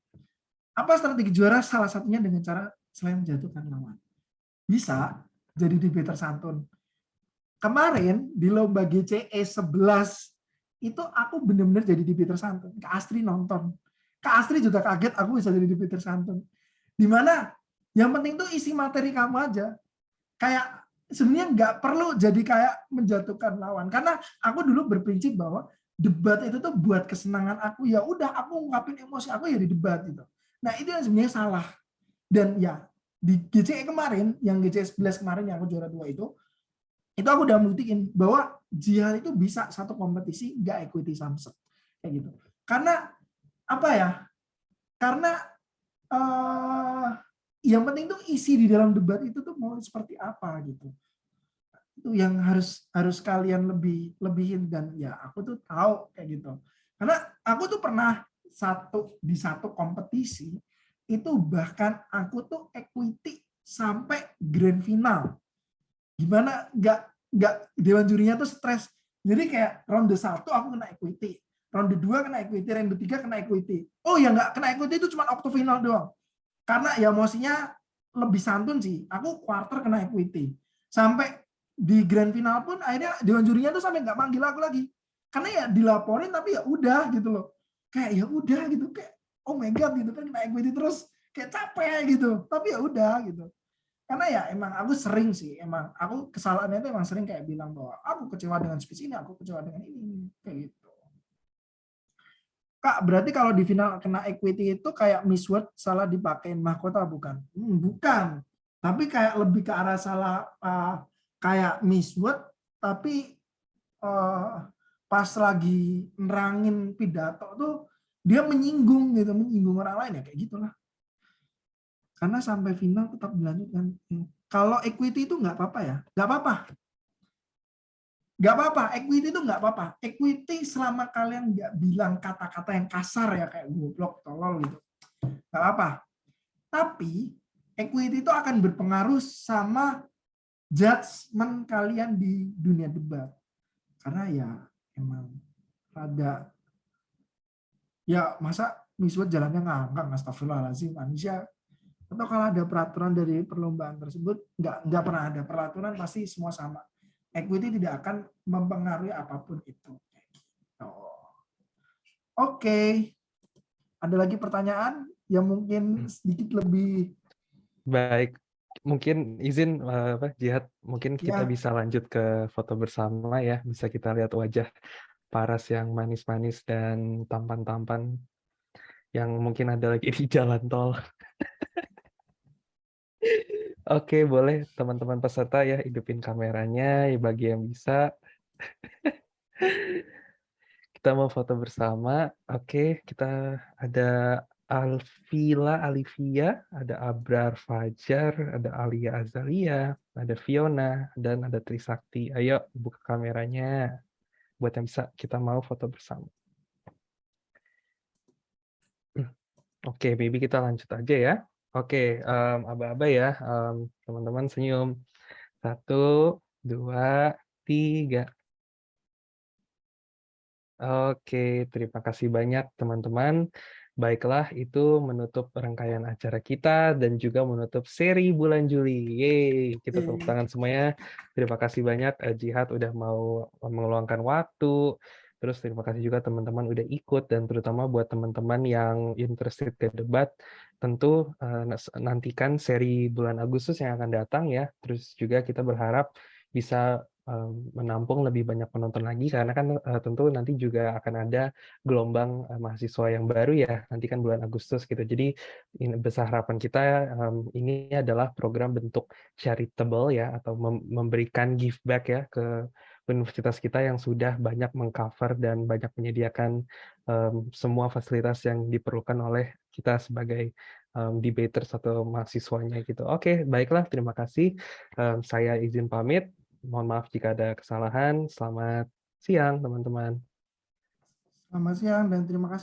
Apa strategi juara? Salah satunya dengan cara selain menjatuhkan lawan. Bisa jadi debater santun. Kemarin di lomba GCE 11 itu aku benar-benar jadi debater santun. Kak Astri nonton. Kak Astri juga kaget aku bisa jadi debater santun. Dimana yang penting tuh isi materi kamu aja. Kayak sebenarnya nggak perlu jadi kayak menjatuhkan lawan. Karena aku dulu berprinsip bahwa debat itu tuh buat kesenangan aku. Ya udah aku ngungkapin emosi aku ya di debat gitu. Nah itu yang sebenarnya salah. Dan ya di GCE kemarin, yang GCE 11 kemarin yang aku juara 2 itu aku udah buktiin bahwa jihad itu bisa satu kompetisi nggak equity samsek kayak gitu. Karena apa ya? Karena yang penting tuh isi di dalam debat itu tuh mau seperti apa gitu. Itu yang harus kalian lebihin dan ya aku tuh tahu kayak gitu. Karena aku tuh pernah di satu kompetisi itu bahkan aku tuh equity sampai grand final. Gimana nggak dewan jurinya tuh stres. Jadi kayak ronde 1 aku kena equity, ronde 2 kena equity, ronde 3 kena equity. Oh ya nggak kena equity itu cuma okto final doang. Karena ya emosinya lebih santun sih. Aku quarter kena equity. Sampai di grand final pun akhirnya dewan jurinya tuh sampai nggak manggil aku lagi. Karena ya dilaporin tapi ya udah gitu loh. Kayak ya udah gitu kayak oh my god gitu kan kena equity terus kayak capek gitu. Tapi ya udah gitu. Karena ya emang aku sering sih, emang aku kesalahannya itu emang sering kayak bilang bahwa aku kecewa dengan speech ini, aku kecewa dengan ini, kayak gitu. Kak, berarti kalau di final kena equity itu kayak Miss World salah dipakein mahkota bukan? Bukan. Tapi kayak lebih ke arah salah kayak Miss World, tapi pas lagi nerangin pidato tuh dia menyinggung gitu, menyinggung orang lain ya kayak gitulah. Karena sampai final tetap dilanjutkan. Kalau equity itu nggak apa-apa ya, nggak apa-apa. Nggak apa-apa, equity itu nggak apa-apa. Equity selama kalian nggak bilang kata-kata yang kasar ya kayak goblok, tolol gitu, nggak apa-apa. Tapi equity itu akan berpengaruh sama judgement kalian di dunia debat. Karena ya emang ada ya masa miswat jalannya ngangkang, astagfirullahaladzim, manusia. Atau kalau ada peraturan dari perlombaan tersebut, nggak pernah ada peraturan, pasti semua sama. Equity tidak akan mempengaruhi apapun itu. Oke, ada lagi pertanyaan yang mungkin sedikit lebih Baik, mungkin izin Jihad, mungkin kita ya. bisa lanjut ke foto bersama ya. Bisa kita lihat wajah Paras yang manis-manis dan tampan-tampan yang mungkin ada lagi di jalan tol. Oke, boleh teman-teman peserta ya hidupin kameranya ya bagi yang bisa. Kita mau foto bersama. Oke, kita ada Alivia, ada Abrar Fajar, ada Alia Azalia, ada Fiona, dan ada Trisakti. Ayo buka kameranya. Buat yang bisa, kita mau foto bersama. Oke, baby kita lanjut aja ya. Oke, aba-aba ya, teman-teman senyum. 1, 2, 3. Oke, terima kasih banyak teman-teman. Baiklah, itu menutup rangkaian acara kita dan juga menutup seri bulan Juli. Yeay, kita tepuk tangan semuanya. Terima kasih banyak Jihad udah mau meluangkan waktu. Terus terima kasih juga teman-teman udah ikut dan terutama buat teman-teman yang interested ke debat, tentu nantikan seri bulan Agustus yang akan datang ya. Terus juga kita berharap bisa menampung lebih banyak penonton lagi karena kan tentu nanti juga akan ada gelombang mahasiswa yang baru ya, nanti kan bulan Agustus gitu. Jadi besar harapan kita ini adalah program bentuk charitable ya, atau memberikan give back ya ke universitas kita yang sudah banyak mengcover dan banyak menyediakan semua fasilitas yang diperlukan oleh kita sebagai debaters atau mahasiswanya gitu. Oke, baiklah, terima kasih. Saya izin pamit. Mohon maaf jika ada kesalahan. Selamat siang, teman-teman. Selamat siang dan terima kasih.